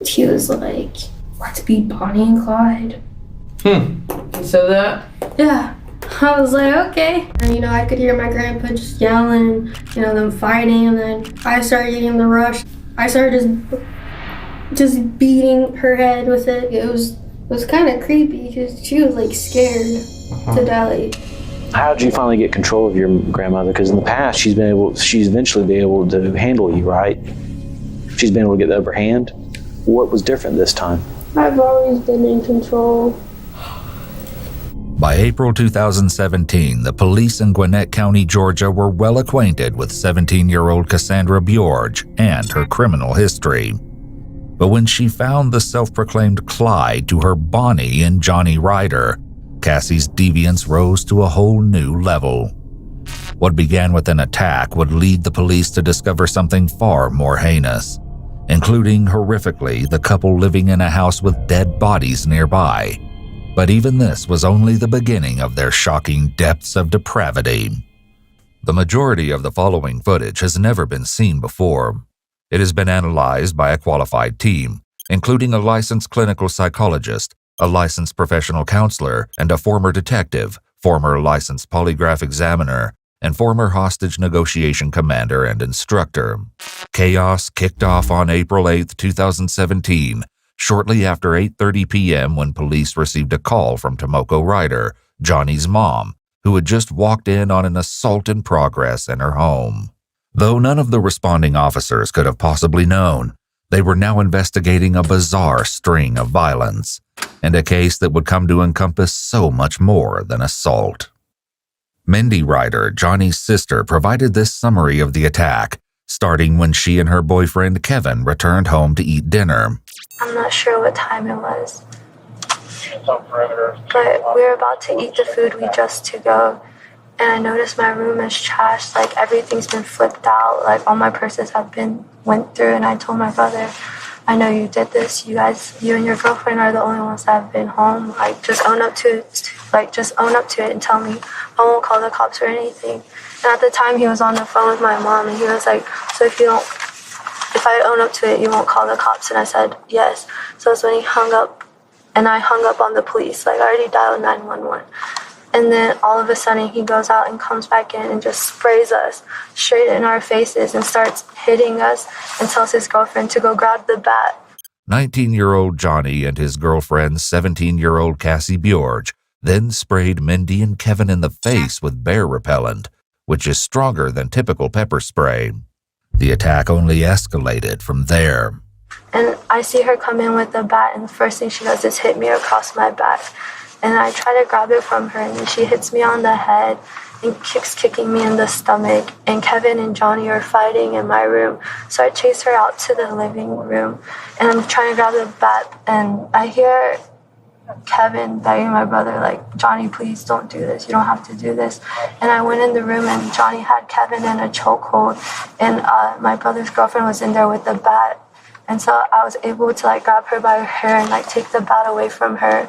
He was like, let's be Bonnie and Clyde. You said that? Yeah. I was like, okay. And, I could hear my grandpa just yelling, them fighting, and then I started getting the rush. I started just beating her head with it. It was kind of creepy because she was like scared to death. How did you finally get control of your grandmother? Because in the past, she's eventually been able to handle you, right? She's been able to get the upper hand. What was different this time? I've always been in control. By April 2017, the police in Gwinnett County, Georgia were well acquainted with 17-year-old Cassandra Bjorge and her criminal history. But when she found the self-proclaimed Clyde to her Bonnie and Johnny Ryder, Cassie's deviance rose to a whole new level. What began with an attack would lead the police to discover something far more heinous, including, horrifically, the couple living in a house with dead bodies nearby. But even this was only the beginning of their shocking depths of depravity. The majority of the following footage has never been seen before. It has been analyzed by a qualified team, including a licensed clinical psychologist, a licensed professional counselor, and a former detective, former licensed polygraph examiner, and former hostage negotiation commander and instructor. Chaos kicked off on April 8, 2017, shortly after 8:30 p.m. when police received a call from Tomoko Ryder, Johnny's mom, who had just walked in on an assault in progress in her home. Though none of the responding officers could have possibly known, they were now investigating a bizarre string of violence, and a case that would come to encompass so much more than assault. Mindy Ryder, Johnny's sister, provided this summary of the attack, starting when she and her boyfriend Kevin returned home to eat dinner. I'm not sure what time it was, but we were about to eat the food we just to go, and I noticed my room is trashed, like everything's been flipped out, like all my purses went through, and I told my brother, I know you did this, you and your girlfriend are the only ones that have been home, just own up to it and tell me I won't call the cops or anything. And at the time he was on the phone with my mom, and he was like, so if I own up to it, you won't call the cops? And I said, yes. So that's when he hung up, and I hung up on the police. I already dialed 911. And then all of a sudden he goes out and comes back in and just sprays us straight in our faces and starts hitting us and tells his girlfriend to go grab the bat. 19-year-old Johnny and his girlfriend, 17-year-old Cassie Bjorge, then sprayed Mindy and Kevin in the face with bear repellent, which is stronger than typical pepper spray. The attack only escalated from there. And I see her come in with the bat, and the first thing she does is hit me across my back. And I try to grab it from her, and then she hits me on the head and kicking me in the stomach. And Kevin and Johnny are fighting in my room. So I chase her out to the living room, and I'm trying to grab the bat, and I hear Kevin begging my brother, Johnny, please don't do this. You don't have to do this. And I went in the room, and Johnny had Kevin in a chokehold, and my brother's girlfriend was in there with the bat. And so I was able to grab her by her hair and take the bat away from her.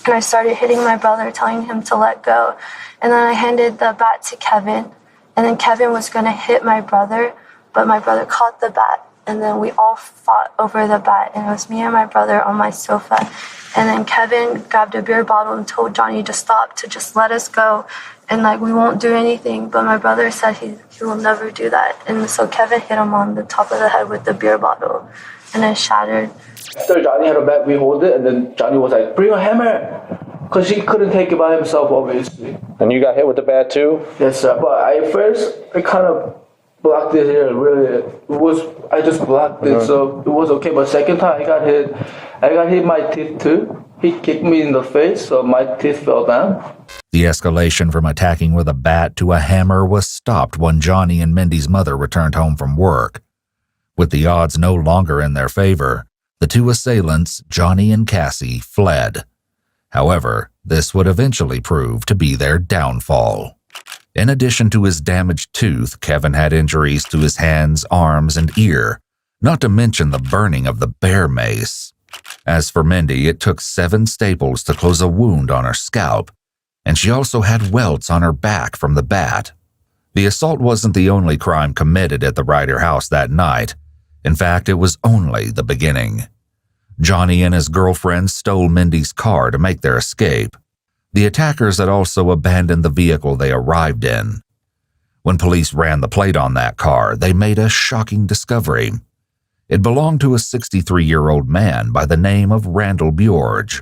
And I started hitting my brother, telling him to let go. And then I handed the bat to Kevin. And then Kevin was going to hit my brother, but my brother caught the bat. And then we all fought over the bat. And it was me and my brother on my sofa. And then Kevin grabbed a beer bottle and told Johnny to stop, to just let us go. And we won't do anything. But my brother said he will never do that. And so Kevin hit him on the top of the head with the beer bottle. And it shattered. After Johnny had a bat, we hold it, and then Johnny was like, bring a hammer! Because he couldn't take it by himself, obviously. And you got hit with the bat too? Yes, sir. But I kind of blocked it here, really. I just blocked it, so it was okay. But second time I got hit my teeth too. He kicked me in the face, so my teeth fell down. The escalation from attacking with a bat to a hammer was stopped when Johnny and Mindy's mother returned home from work. With the odds no longer in their favor, the two assailants, Johnny and Cassie, fled. However, this would eventually prove to be their downfall. In addition to his damaged tooth, Kevin had injuries to his hands, arms, and ear, not to mention the burning of the bear mace. As for Mindy, it took 7 staples to close a wound on her scalp, and she also had welts on her back from the bat. The assault wasn't the only crime committed at the Ryder house that night. In fact, it was only the beginning. Johnny and his girlfriend stole Mindy's car to make their escape. The attackers had also abandoned the vehicle they arrived in. When police ran the plate on that car, they made a shocking discovery. It belonged to a 63-year-old man by the name of Randall Bjorge.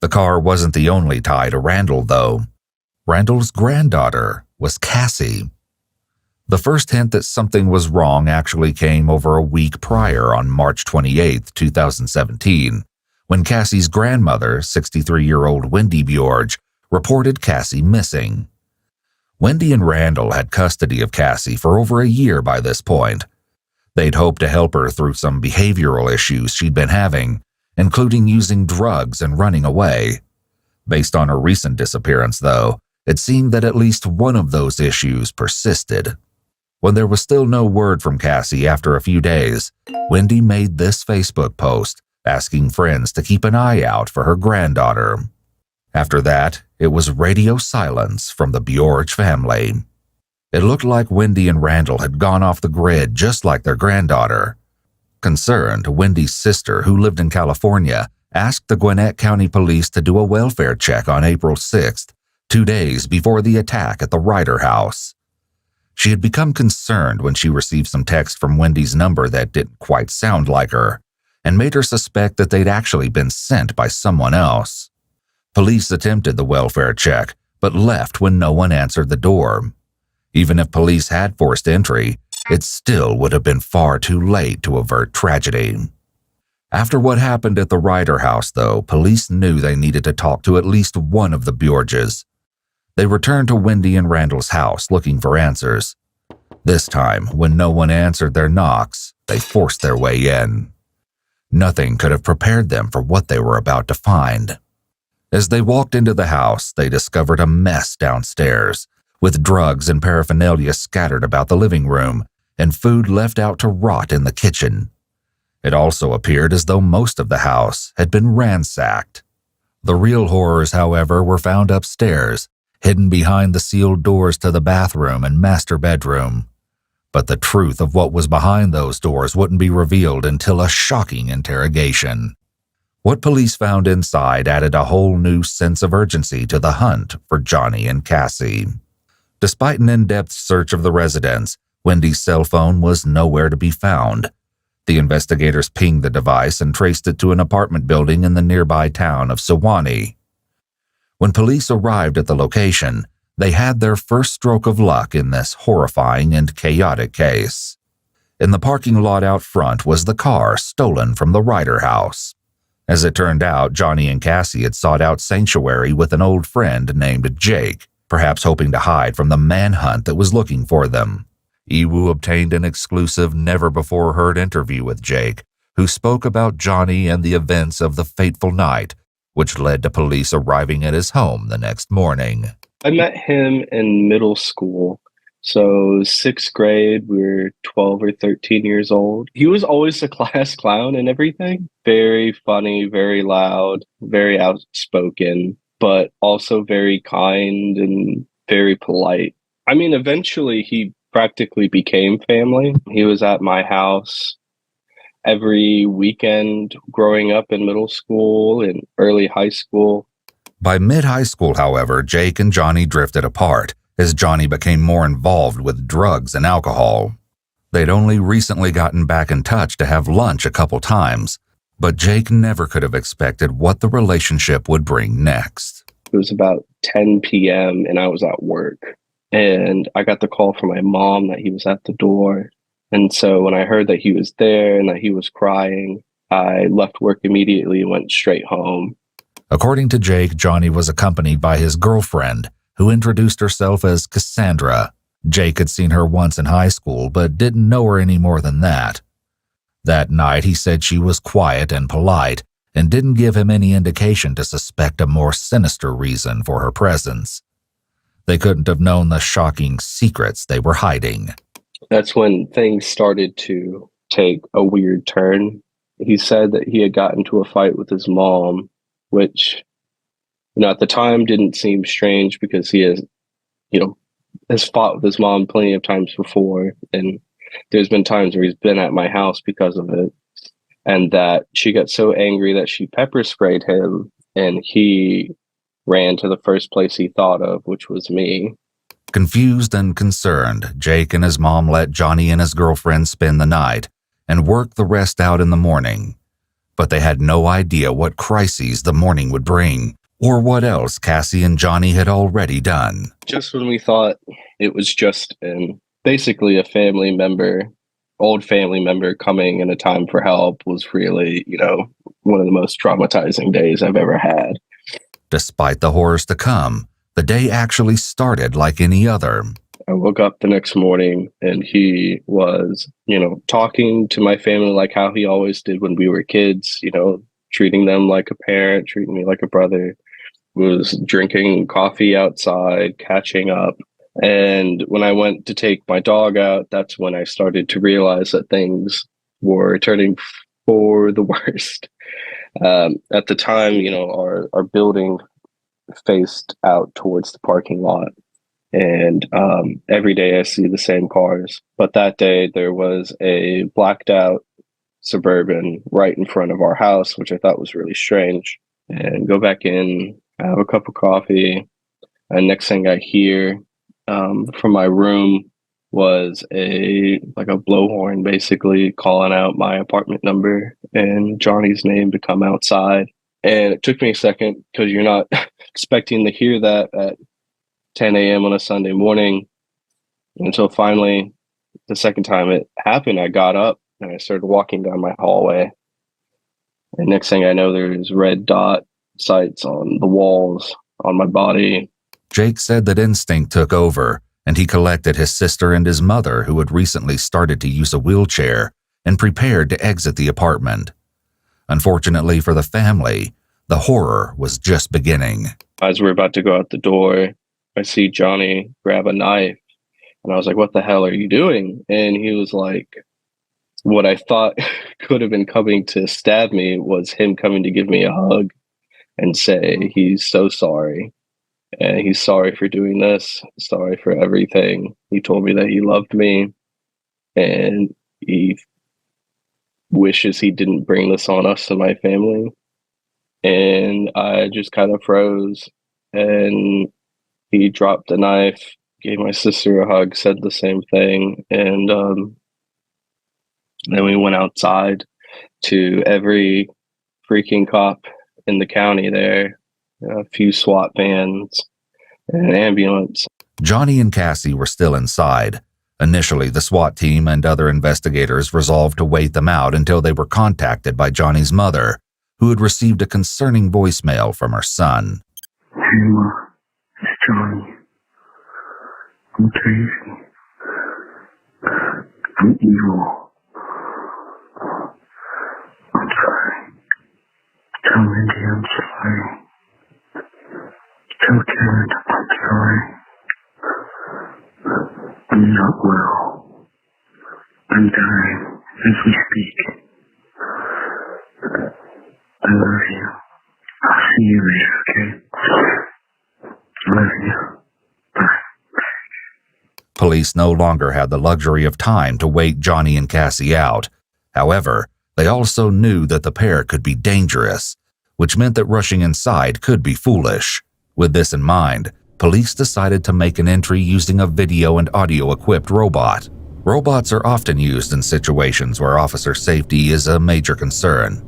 The car wasn't the only tie to Randall, though. Randall's granddaughter was Cassie. The first hint that something was wrong actually came over a week prior on March 28, 2017, when Cassie's grandmother, 63-year-old Wendy Bjorge, reported Cassie missing. Wendy and Randall had custody of Cassie for over a year by this point. They'd hoped to help her through some behavioral issues she'd been having, including using drugs and running away. Based on her recent disappearance, though, it seemed that at least one of those issues persisted. When there was still no word from Cassie after a few days, Wendy made this Facebook post asking friends to keep an eye out for her granddaughter. After that, it was radio silence from the Bjorge family. It looked like Wendy and Randall had gone off the grid just like their granddaughter. Concerned, Wendy's sister, who lived in California, asked the Gwinnett County Police to do a welfare check on April 6th, 2 days before the attack at the Ryder house. She had become concerned when she received some text from Wendy's number that didn't quite sound like her, and made her suspect that they'd actually been sent by someone else. Police attempted the welfare check, but left when no one answered the door. Even if police had forced entry, it still would have been far too late to avert tragedy. After what happened at the Ryder house, though, police knew they needed to talk to at least one of the Bjorges. They returned to Wendy and Randall's house looking for answers. This time, when no one answered their knocks, they forced their way in. Nothing could have prepared them for what they were about to find. As they walked into the house, they discovered a mess downstairs, with drugs and paraphernalia scattered about the living room, and food left out to rot in the kitchen. It also appeared as though most of the house had been ransacked. The real horrors, however, were found upstairs, hidden behind the sealed doors to the bathroom and master bedroom. But the truth of what was behind those doors wouldn't be revealed until a shocking interrogation. What police found inside added a whole new sense of urgency to the hunt for Johnny and Cassie. Despite an in-depth search of the residence, Wendy's cell phone was nowhere to be found. The investigators pinged the device and traced it to an apartment building in the nearby town of Sewanee. When police arrived at the location, they had their first stroke of luck in this horrifying and chaotic case. In the parking lot out front was the car stolen from the Ryder house. As it turned out, Johnny and Cassie had sought out sanctuary with an old friend named Jake, perhaps hoping to hide from the manhunt that was looking for them. Iwu obtained an exclusive, never-before-heard interview with Jake, who spoke about Johnny and the events of the fateful night, which led to police arriving at his home the next morning. I met him in middle school. So 6th grade, we were 12 or 13 years old. He was always a class clown and everything. Very funny, very loud, very outspoken, but also very kind and very polite. I mean, eventually he practically became family. He was at my house every weekend growing up in middle school and early high school. By mid-high school, however, Jake and Johnny drifted apart as Johnny became more involved with drugs and alcohol. They'd only recently gotten back in touch to have lunch a couple times, but Jake never could have expected what the relationship would bring next. It was about 10 p.m. and I was at work. And I got the call from my mom that he was at the door. And so when I heard that he was there and that he was crying, I left work immediately and went straight home. According to Jake, Johnny was accompanied by his girlfriend, who introduced herself as Cassandra. Jake had seen her once in high school, but didn't know her any more than that. That night, he said she was quiet and polite, and didn't give him any indication to suspect a more sinister reason for her presence. They couldn't have known the shocking secrets they were hiding. That's when things started to take a weird turn. He said that he had gotten into a fight with his mom, which, at the time didn't seem strange because he has fought with his mom plenty of times before. And there's been times where he's been at my house because of it. and that she got so angry that she pepper sprayed him, and he ran to the first place he thought of, which was me. Confused and concerned, Jake and his mom let Johnny and his girlfriend spend the night and work the rest out in the morning. But they had no idea what crises the morning would bring, or what else Cassie and Johnny had already done. Just when we thought it was just basically a family member, old family member coming in a time for help, was really, one of the most traumatizing days I've ever had. Despite the horrors to come, the day actually started like any other. I woke up the next morning and he was, talking to my family like how he always did when we were kids, treating them like a parent, treating me like a brother, was drinking coffee outside, catching up. And when I went to take my dog out, that's when I started to realize that things were turning for the worst. At the time, our building faced out towards the parking lot. And every day I see the same cars. But that day there was a blacked out Suburban right in front of our house, which I thought was really strange. And go back in, have a cup of coffee. And next thing I hear from my room was a blowhorn, basically calling out my apartment number and Johnny's name to come outside. And it took me a second because you're not expecting to hear that at 10 a.m. on a Sunday morning, until finally the second time it happened, I got up and I started walking down my hallway. And next thing I know, there's red dot sites on the walls on my body. Jake said that instinct took over, and he collected his sister and his mother, who had recently started to use a wheelchair, and prepared to exit the apartment. Unfortunately for the family, the horror was just beginning. As we're about to go out the door, I see Johnny grab a knife, and I was like, "What the hell are you doing?" And he was like, what I thought could have been coming to stab me was him coming to give me a hug and say he's so sorry. And he's sorry for doing this, sorry for everything. He told me that he loved me and he wishes he didn't bring this on us and my family. And I just kind of froze, and he dropped the knife, gave my sister a hug, said the same thing. And then we went outside to every freaking cop in the county there, a few SWAT vans, and an ambulance. Johnny and Cassie were still inside. Initially, the SWAT team and other investigators resolved to wait them out until they were contacted by Johnny's mother, who had received a concerning voicemail from her son. Hey, Ma, it's Johnny. I'm crazy. I'm evil. I'm sorry. Tell Lindy I'm sorry. Tell Karen I'm sorry. I'm not well. I'm dying as we speak. I love you. I'll see you later, okay? Love you. Bye. Police no longer had the luxury of time to wait Johnny and Cassie out. However, they also knew that the pair could be dangerous, which meant that rushing inside could be foolish. With this in mind, police decided to make an entry using a video and audio-equipped robot. Robots are often used in situations where officer safety is a major concern.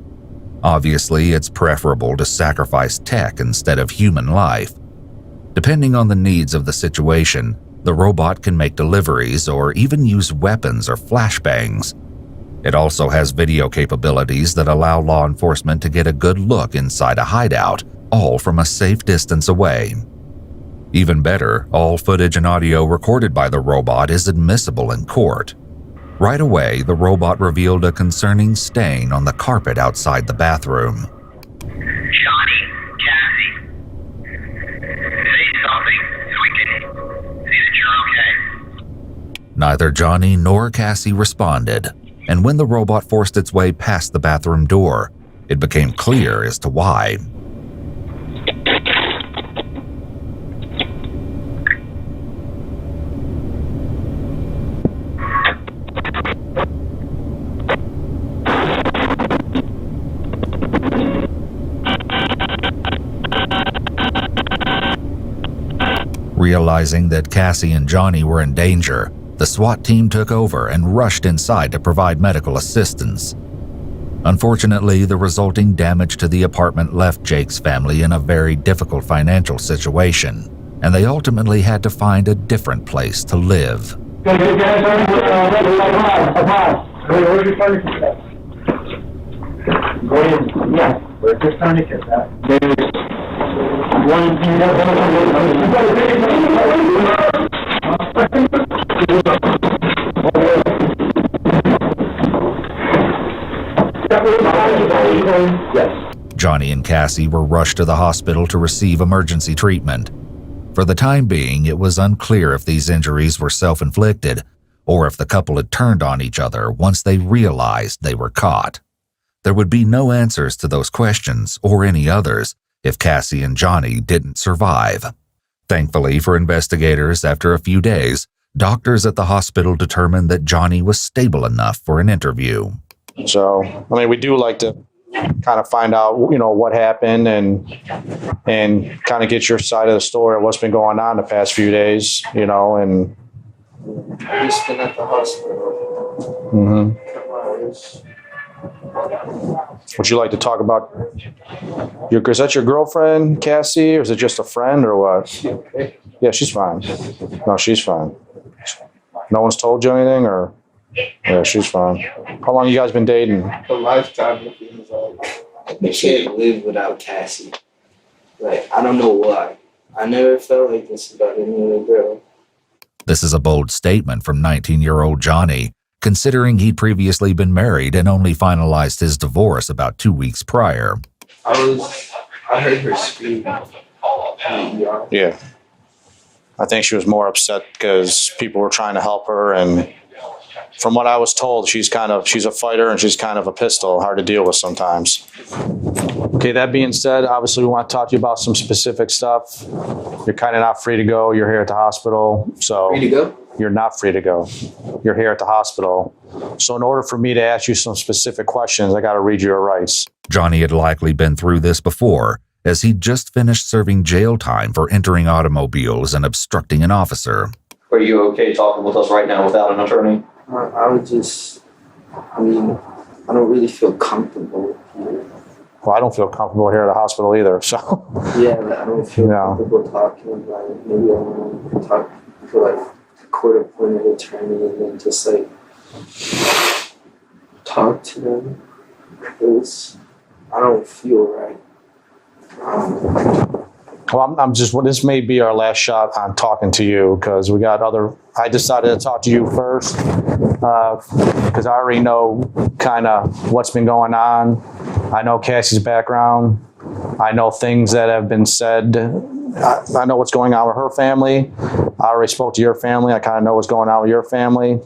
Obviously, it's preferable to sacrifice tech instead of human life. Depending on the needs of the situation, the robot can make deliveries or even use weapons or flashbangs. It also has video capabilities that allow law enforcement to get a good look inside a hideout, all from a safe distance away. Even better, all footage and audio recorded by the robot is admissible in court. Right away, the robot revealed a concerning stain on the carpet outside the bathroom. Johnny, Cassie, say something so we can see that you're okay. Neither Johnny nor Cassie responded, and when the robot forced its way past the bathroom door, it became clear as to why. Realizing that Cassie and Johnny were in danger, the SWAT team took over and rushed inside to provide medical assistance. Unfortunately, the resulting damage to the apartment left Jake's family in a very difficult financial situation, and they ultimately had to find a different place to live. Johnny and Cassie were rushed to the hospital to receive emergency treatment. For the time being, it was unclear if these injuries were self-inflicted or if the couple had turned on each other once they realized they were caught. There would be no answers to those questions or any others if Cassie and Johnny didn't survive. Thankfully for investigators, after a few days, doctors at the hospital determined that Johnny was stable enough for an interview. So, I mean, we do like to kind of find out, what happened and kind of get your side of the story of what's been going on the past few days, and. I've just been at the hospital. Mm-hmm. Would you like to talk about is that your girlfriend, Cassie, or is it just a friend or what? Okay. Yeah, she's fine. No, she's fine. No one's told you anything, or? Yeah, she's fine. How long you guys been dating? A lifetime. It feels like. I can't live without Cassie. Like, I don't know why. I never felt like this about any other girl. This is a bold statement from 19-year-old Johnny, considering he'd previously been married and only finalized his divorce about 2 weeks prior. I heard her scream. Yeah. I think she was more upset because people were trying to help her, and from what I was told, she's a fighter and she's kind of a pistol, hard to deal with sometimes. Okay, that being said, obviously we want to talk to you about some specific stuff. You're kind of not free to go. You're here at the hospital. So Free to go? You're not free to go. You're here at the hospital. So in order for me to ask you some specific questions, I got to read your rights. Johnny had likely been through this before, as he'd just finished serving jail time for entering automobiles and obstructing an officer. Are you okay talking with us right now without an attorney? I don't really feel comfortable here. Well, I don't feel comfortable here at the hospital either, so. Yeah, I don't feel comfortable talking about it. Maybe I want to talk to a court-appointed attorney and then just talk to them. Because I don't feel right. Well, this may be our last shot on talking to you because I decided to talk to you first because I already know kind of what's been going on. I know Cassie's background. I know things that have been said. I know what's going on with her family. I already spoke to your family. I kind of know what's going on with your family.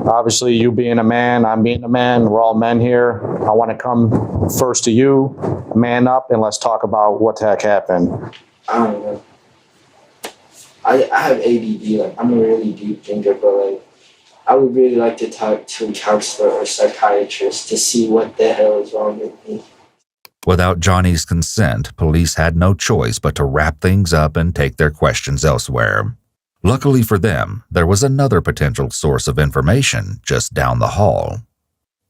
Obviously, you being a man, I'm being a man. We're all men here. I want to come first to you, man up, and let's talk about what the heck happened. I don't know. I have ADD. I'm a really deep thinker, but I would really like to talk to a counselor or psychiatrist to see what the hell is wrong with me. Without Johnny's consent, police had no choice but to wrap things up and take their questions elsewhere. Luckily for them, there was another potential source of information just down the hall.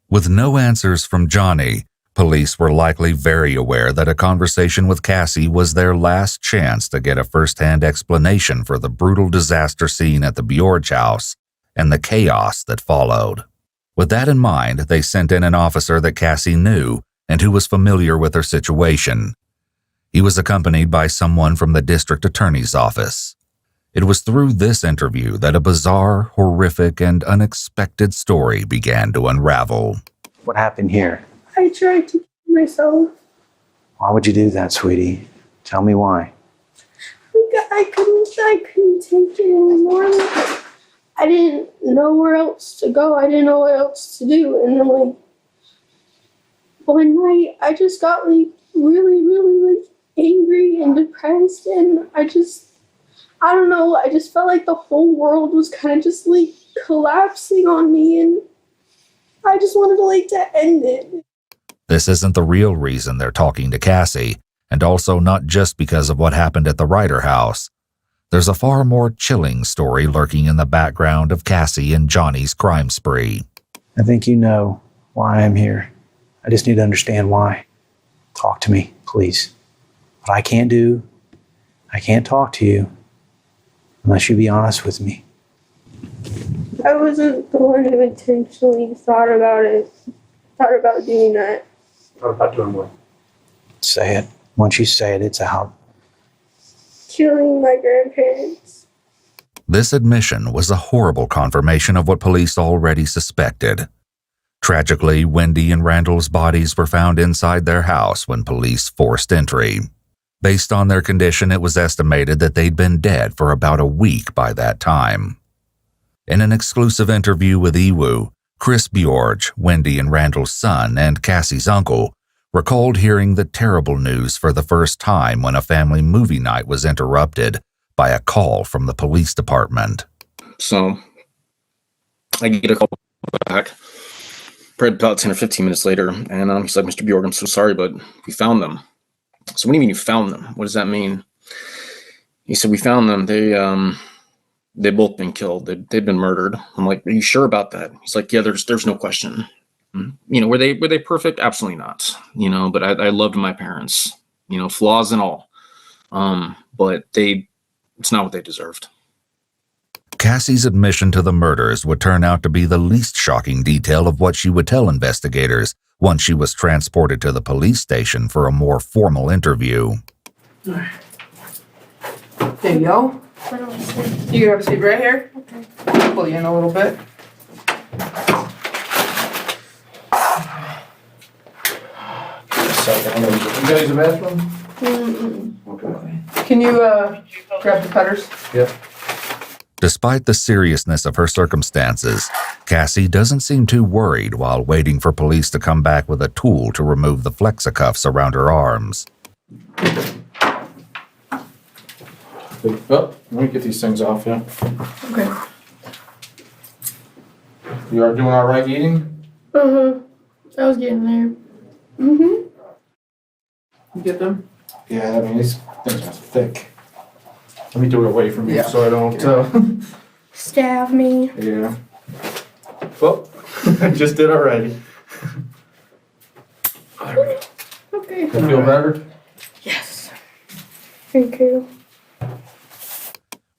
With no answers from Johnny, police were likely very aware that a conversation with Cassie was their last chance to get a first-hand explanation for the brutal disaster scene at the Bjorge house and the chaos that followed. With that in mind, they sent in an officer that Cassie knew and who was familiar with her situation. He was accompanied by someone from the district attorney's office. It was through this interview that a bizarre, horrific, and unexpected story began to unravel. What happened here? I tried to kill myself. Why would you do that, sweetie? Tell me why. I couldn't take it anymore. I didn't know where else to go. I didn't know what else to do. And then one night I just got really, really angry and depressed, and I don't know, I just felt like the whole world was kind of just collapsing on me, and I just wanted to end it. This isn't the real reason they're talking to Cassie, and also not just because of what happened at the Ryder house. There's a far more chilling story lurking in the background of Cassie and Johnny's crime spree. I think you know why I'm here. I just need to understand why. Talk to me, please. What I can't talk to you unless you be honest with me. I wasn't the one who intentionally thought about doing that. What about doing what? Say it. Once you say it, it's out. Killing my grandparents. This admission was a horrible confirmation of what police already suspected. Tragically, Wendy and Randall's bodies were found inside their house when police forced entry. Based on their condition, it was estimated that they'd been dead for about a week by that time. In an exclusive interview with EWU, Chris Bjorge, Wendy and Randall's son and Cassie's uncle, recalled hearing the terrible news for the first time when a family movie night was interrupted by a call from the police department. So I get a call back probably about 10 or 15 minutes later, and he's like, Mr. Bjork, I'm so sorry, but we found them. So what do you mean you found them? What does that mean? He said, we found them. They both been killed. They've been murdered. I'm like, are you sure about that? He's like, yeah, there's no question. You know, were they perfect? Absolutely not. You know, but I loved my parents, you know, flaws and all. But it's not what they deserved. Cassie's admission to the murders would turn out to be the least shocking detail of what she would tell investigators once she was transported to the police station for a more formal interview. There you go. You can have a seat right here. Okay. Pull you in a little bit. You guys the bathroom? Okay. Can you grab the cutters? Yep. Despite the seriousness of her circumstances, Cassie doesn't seem too worried while waiting for police to come back with a tool to remove the flexicuffs around her arms. Oh, let me get these things off, yeah. Okay. You are doing all right eating? I was getting there. You get them? Yeah, I mean, these things are thick. Let me do it away from you so I don't, Stab me. yeah. Well, I just did already. Okay. You feel better? Yes. Thank you.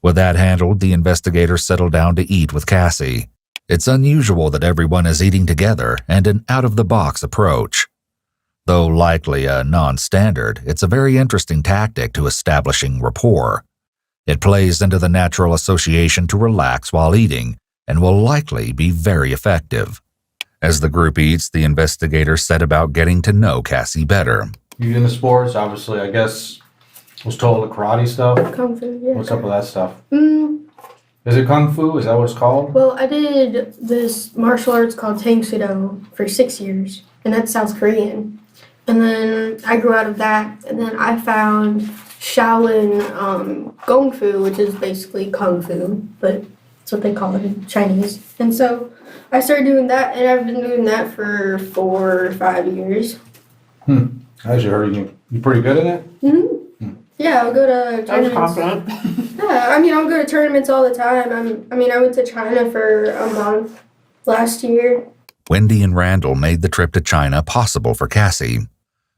With that handled, the investigators settled down to eat with Cassie. It's unusual that everyone is eating together and an out-of-the-box approach. Though likely a non-standard, it's a very interesting tactic to establishing rapport. It plays into the natural association to relax while eating and will likely be very effective. As the group eats, the investigators set about getting to know Cassie better. You into sports? Obviously, I guess, was told the karate stuff. Kung Fu, yeah. What's up with that stuff? Is it Kung Fu? Is that what it's called? Well, I did this martial arts called Tang Sudo for 6 years, and that's South Korean. And then I grew out of that, and then I found Shaolin Gong Fu, which is basically Kung Fu, but that's what they call it in Chinese. And so I started doing that, and I've been doing that for 4 or 5 years. I actually heard you pretty good at it? Yeah, I'll go to tournaments. I was confident. Yeah, I mean, I'll go to tournaments all the time. I went to China for a month last year. Wendy and Randall made the trip to China possible for Cassie.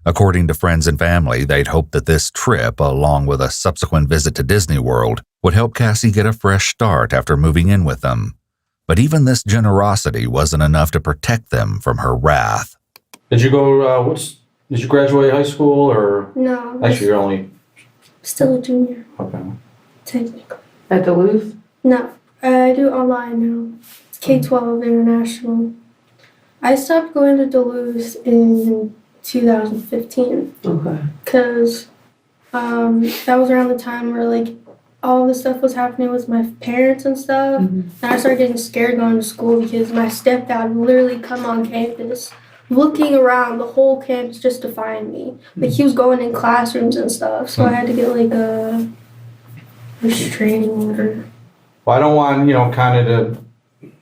According to friends and family, they'd hoped that this trip, along with a subsequent visit to Disney World, would help Cassie get a fresh start after moving in with them. But even this generosity wasn't enough to protect them from her wrath. Did you go, did you graduate high school or? No. Actually, you're only. Still a junior. Okay. Technically. At Duluth? No, I do online now. It's K-12 International. I stopped going to Duluth in 2015. Okay. Because that was around the time where, like, all the stuff was happening with my parents and stuff. And I started getting scared going to school because my stepdad would literally come on campus looking around the whole campus just to find me. Like, he was going in classrooms and stuff. So I had to get, like, a restraining order. Well, I don't want, kind of to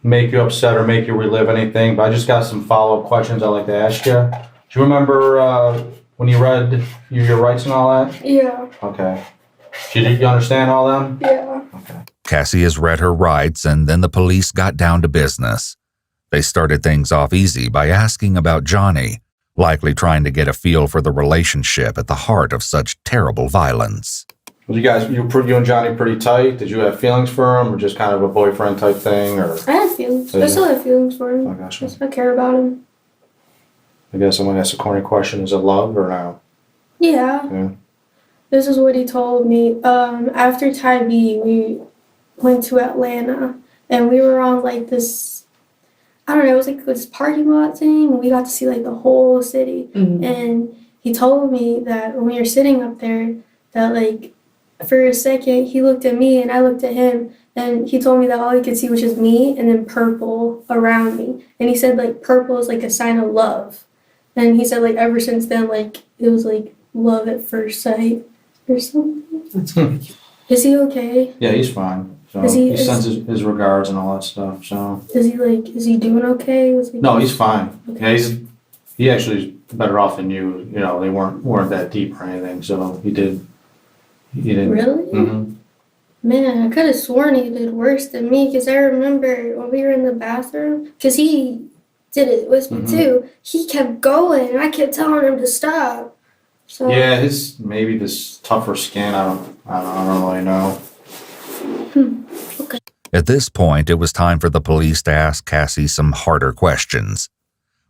make you upset or make you relive anything, but I just got some follow-up questions I'd like to ask you. Do you remember when you read your rights and all that? Yeah. Okay. Did you understand all them? Yeah. Cassie has read her rights, and then the police got down to business. They started things off easy by asking about Johnny, likely trying to get a feel for the relationship at the heart of such terrible violence. Was you and Johnny pretty tight? Did you have feelings for him, or just kind of a boyfriend type thing? Or I had feelings. I still have feelings for him. I gotcha. I care about him. I guess I'm gonna ask a corny question: is it love or no? Yeah. This is what he told me. After Ty B, we went to Atlanta, and we were on like this, I don't know, it was like this parking lot thing, and we got to see like the whole city. And he told me that when we were sitting up there, that like for a second he looked at me and I looked at him, and he told me that all he could see was just me and then purple around me. And he said like purple is like a sign of love. And he said like ever since then, like it was like love at first sight or something. Is he okay? Yeah, he's fine. So he sends his regards and all that stuff. So is he doing okay? No, he's fine. Okay. Yeah, he actually is better off than you. You know, they weren't that deep or anything. So he didn't. Really? Mm-hmm. Man, I could have sworn he did worse than me, because I remember when we were in the bathroom, because he did it with me too. He kept going, and I kept telling him to stop. So yeah, maybe this tougher skin. I don't really know. Okay. At this point, it was time for the police to ask Cassie some harder questions.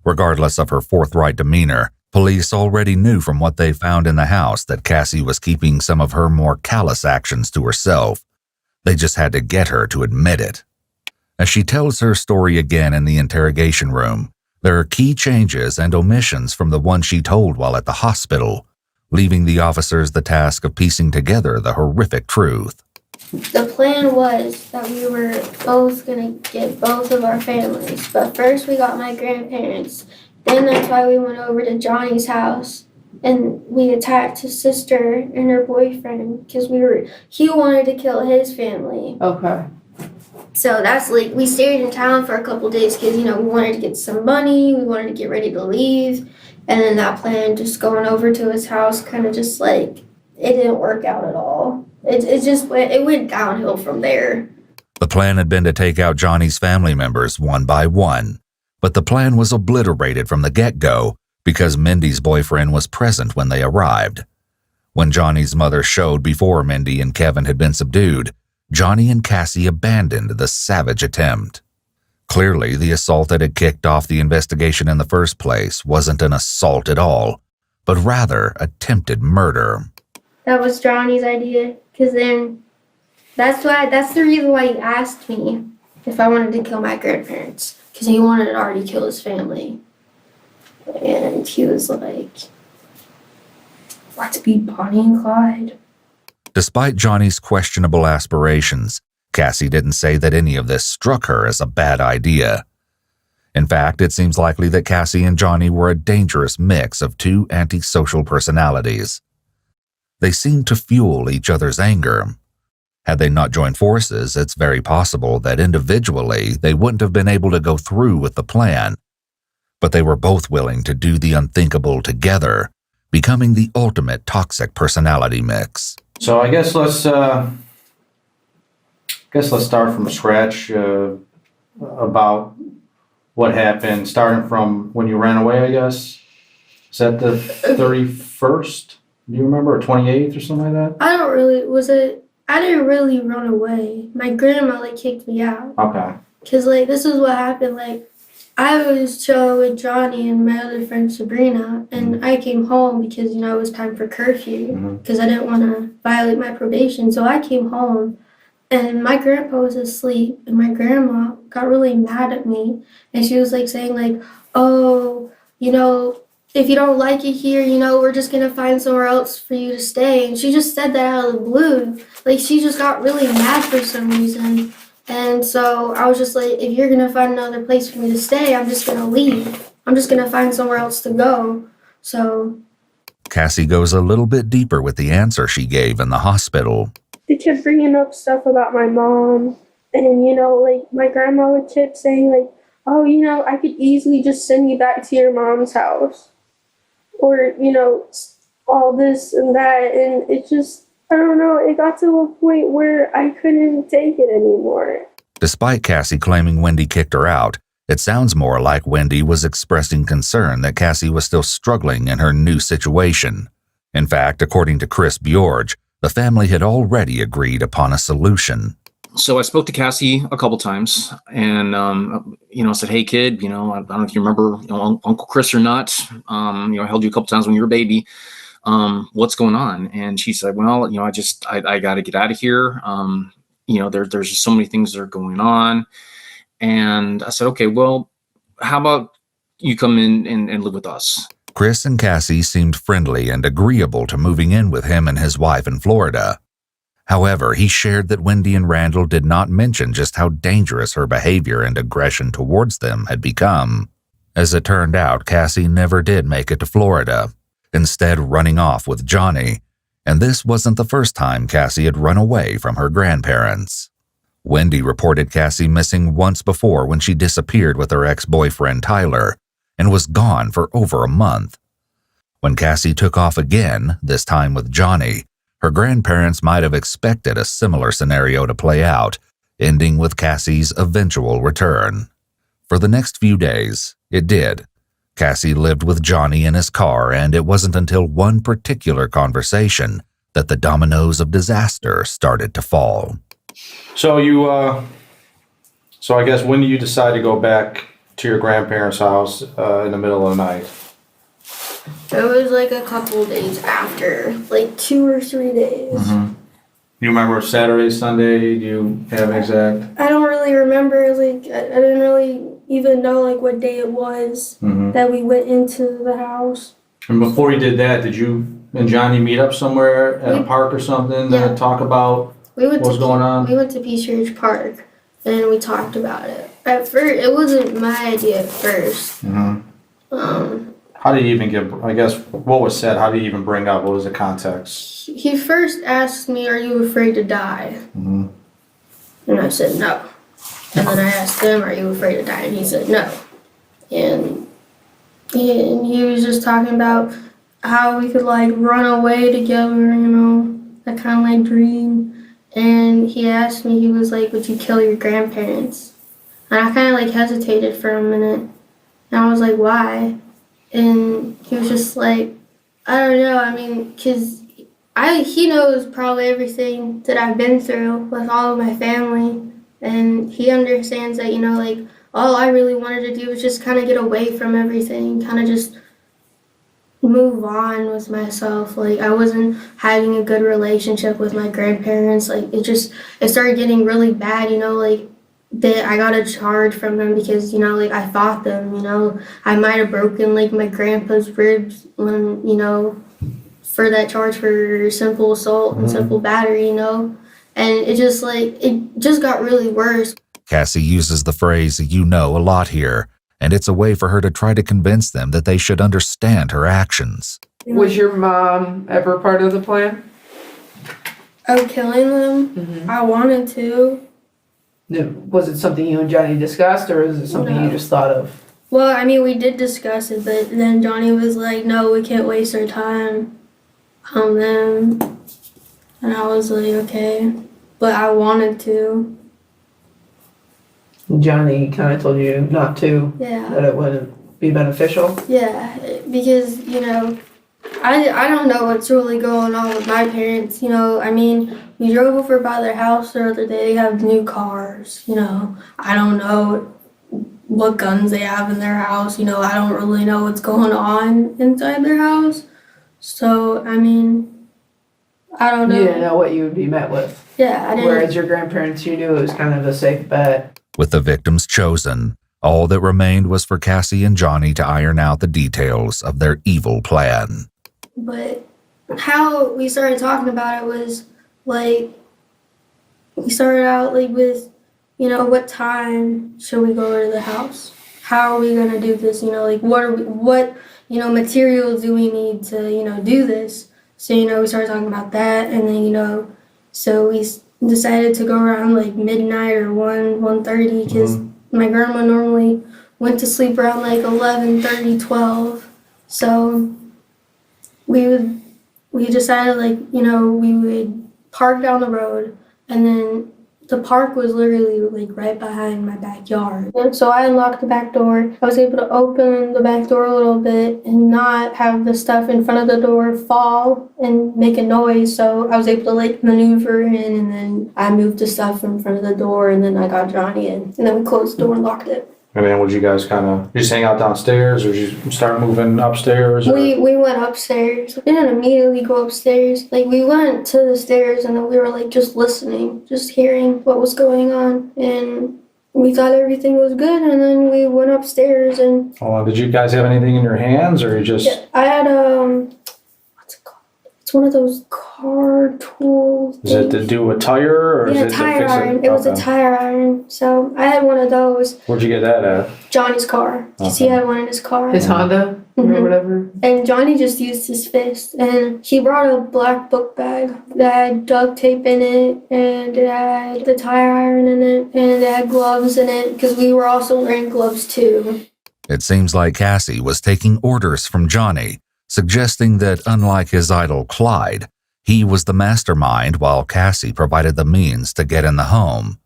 Regardless of her forthright demeanor, police already knew from what they found in the house that Cassie was keeping some of her more callous actions to herself. They just had to get her to admit it. As she tells her story again in the interrogation room, there are key changes and omissions from the one she told while at the hospital, leaving the officers the task of piecing together the horrific truth. The plan was that we were both going to get both of our families, but first we got my grandparents. Then that's why we went over to Johnny's house, and we attacked his sister and her boyfriend, because he wanted to kill his family. Okay. So that's like, we stayed in town for a couple days because, we wanted to get some money, we wanted to get ready to leave, and then that plan, just going over to his house, kind of just like, it didn't work out at all. It went downhill from there. The plan had been to take out Johnny's family members one by one, but the plan was obliterated from the get-go because Mindy's boyfriend was present when they arrived. When Johnny's mother showed before Mindy and Kevin had been subdued, Johnny and Cassie abandoned the savage attempt. Clearly, the assault that had kicked off the investigation in the first place wasn't an assault at all, but rather attempted murder. That was Johnny's idea, because then that's the reason why he asked me if I wanted to kill my grandparents, because he wanted to already kill his family. And he was like, "Want to be Bonnie and Clyde?" Despite Johnny's questionable aspirations, Cassie didn't say that any of this struck her as a bad idea. In fact, it seems likely that Cassie and Johnny were a dangerous mix of two antisocial personalities. They seemed to fuel each other's anger. Had they not joined forces, it's very possible that individually they wouldn't have been able to go through with the plan. But they were both willing to do the unthinkable together, becoming the ultimate toxic personality mix. So I guess let's start from scratch about what happened, starting from when you ran away, I guess. Is that the 31st? Do you remember, or 28th or something like that? I didn't really run away. My grandma kicked me out. Okay. Because this is what happened. I was chilling with Johnny and my other friend Sabrina, and I came home because, it was time for curfew, because I didn't want to violate my probation. So I came home, and my grandpa was asleep, and my grandma got really mad at me, and she was saying oh, if you don't like it here, we're just going to find somewhere else for you to stay. And she just said that out of the blue. She just got really mad for some reason. And so I was just if you're going to find another place for me to stay, I'm just going to leave. I'm just going to find somewhere else to go. So Cassie goes a little bit deeper with the answer she gave in the hospital. They kept bringing up stuff about my mom. And, my grandma would keep saying, oh, I could easily just send you back to your mom's house. Or, all this and that. And it just, I don't know, it got to a point where I couldn't take it anymore. Despite Cassie claiming Wendy kicked her out, it sounds more like Wendy was expressing concern that Cassie was still struggling in her new situation. In fact, according to Chris Bjorge, the family had already agreed upon a solution. So I spoke to Cassie a couple times and, said, hey, kid, I don't know if you remember, Uncle Chris or not. I held you a couple times when you were a baby. What's going on? And she said, well, I got to get out of here. There's just so many things that are going on. And I said, okay, well, how about you come in and live with us? Chris and Cassie seemed friendly and agreeable to moving in with him and his wife in Florida. However, he shared that Wendy and Randall did not mention just how dangerous her behavior and aggression towards them had become. As it turned out, Cassie never did make it to Florida, instead running off with Johnny, and this wasn't the first time Cassie had run away from her grandparents. Wendy reported Cassie missing once before when she disappeared with her ex-boyfriend Tyler and was gone for over a month. When Cassie took off again, this time with Johnny, her grandparents might have expected a similar scenario to play out, ending with Cassie's eventual return. For the next few days, it did. Cassie lived with Johnny in his car, and it wasn't until one particular conversation that the dominoes of disaster started to fall. So I guess when do you decide to go back to your grandparents' house in the middle of the night? It was like a couple days after, like 2 or 3 days. Mm-hmm. You remember Saturday, Sunday? Do you have an exact? I don't really remember. Like I didn't really even know like what day it was that we went into the house. And before you did that, did you and Johnny meet up somewhere at a park or something to talk about what's going on? We went to Peace Ridge Park and we talked about it. At first, it wasn't my idea at first. Mm-hmm. How did you even get, I guess, what was said? How did you even bring up? What was the context? He first asked me, are you afraid to die? Mm-hmm. And I said no. And then I asked him, are you afraid to die? And he said no. And he was just talking about how we could like run away together, that kind of like dream. And he asked me, he was like, would you kill your grandparents? And I kind of like hesitated for a minute. And I was like, why? And he was just like, I don't know. I mean, because he knows probably everything that I've been through with all of my family. And he understands that, like, all I really wanted to do was just kind of get away from everything, kind of just move on with myself. Like, I wasn't having a good relationship with my grandparents. Like, it started getting really bad, like, that I got a charge from them because, like, I fought them, I might have broken, like, my grandpa's ribs when, for that charge for simple assault and simple battery, and it just got really worse. Cassie uses the phrase a lot here, and it's a way for her to try to convince them that they should understand her actions. Was your mom ever part of the plan? Of killing them? I wanted to. Was it something you and Johnny discussed, or is it something you just thought of? Well, I mean, we did discuss it, but then Johnny was like, no, we can't waste our time on them. And I was like, okay. But I wanted to. Johnny kind of told you not to. Yeah. That it wouldn't be beneficial? Yeah, because, I don't know what's really going on with my parents. I mean, we drove over by their house the other day. They have new cars. I don't know what guns they have in their house. I don't really know what's going on inside their house. So, I mean, I don't know. You didn't know what you would be met with. Yeah, I didn't. Whereas your grandparents, you knew it was kind of a safe bet. With the victims chosen, all that remained was for Cassie and Johnny to iron out the details of their evil plan. But how we started talking about it was, like, we started out, like, with, what time should we go to the house? How are we going to do this? Like, what materials do we need to, do this? So, we started talking about that, and then, so we decided to go around, like, midnight or 1:30, because my grandma normally went to sleep around, like, 11:30, 12. So we decided, like, we would park down the road, and then the park was literally like right behind my backyard. And so I unlocked the back door. I was able to open the back door a little bit and not have the stuff in front of the door fall and make a noise. So I was able to like maneuver in, and then I moved the stuff in front of the door, and then I got Johnny in, and then we closed the door and locked it. And then would you guys kind of just hang out downstairs, or did you start moving upstairs? Or? We went upstairs. We didn't immediately go upstairs. Like, we went to the stairs, and then we were like just listening, just hearing what was going on, and we thought everything was good, and then we went upstairs and. Oh, did you guys have anything in your hands, or you just? Yeah, I had what's it called? It's one of those car tools. Is it to do a tire, or yeah, is it tire to fix iron. it? It was a tire iron. So I had one of those. Where'd you get that at? Johnny's car. Because he had one in his car. His Honda or whatever. And Johnny just used his fist. And he brought a black book bag that had duct tape in it, and it had the tire iron in it, and it had gloves in it, because we were also wearing gloves too. It seems like Cassie was taking orders from Johnny, suggesting that unlike his idol Clyde, he was the mastermind while Cassie provided the means to get in the home.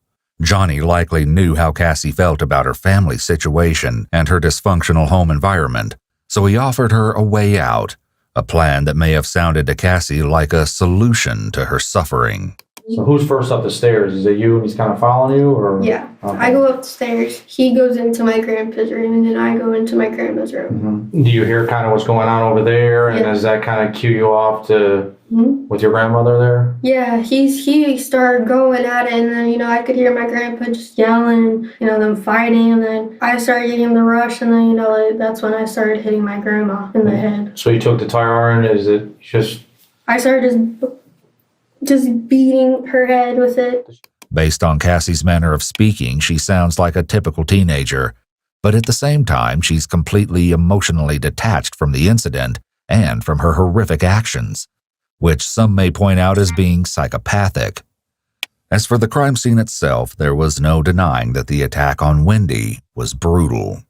Johnny likely knew how Cassie felt about her family situation and her dysfunctional home environment, so he offered her a way out, a plan that may have sounded to Cassie like a solution to her suffering. So who's first up the stairs? Is it you and he's kind of following you, or? Yeah. Okay. I go upstairs, he goes into my grandpa's room, and then I go into my grandma's room. Mm-hmm. Do you hear kind of what's going on over there, and Yeah. does that kind of cue you off to with your grandmother there? Yeah, he started going at it, and then, I could hear my grandpa just yelling, them fighting, and then I started getting the rush, and then, that's when I started hitting my grandma in the head. So you took the tire iron, is it just? I started just beating her head with it. Based on Cassie's manner of speaking, she sounds like a typical teenager, but at the same time, she's completely emotionally detached from the incident and from her horrific actions, which some may point out as being psychopathic. As for the crime scene itself, there was no denying that the attack on Wendy was brutal.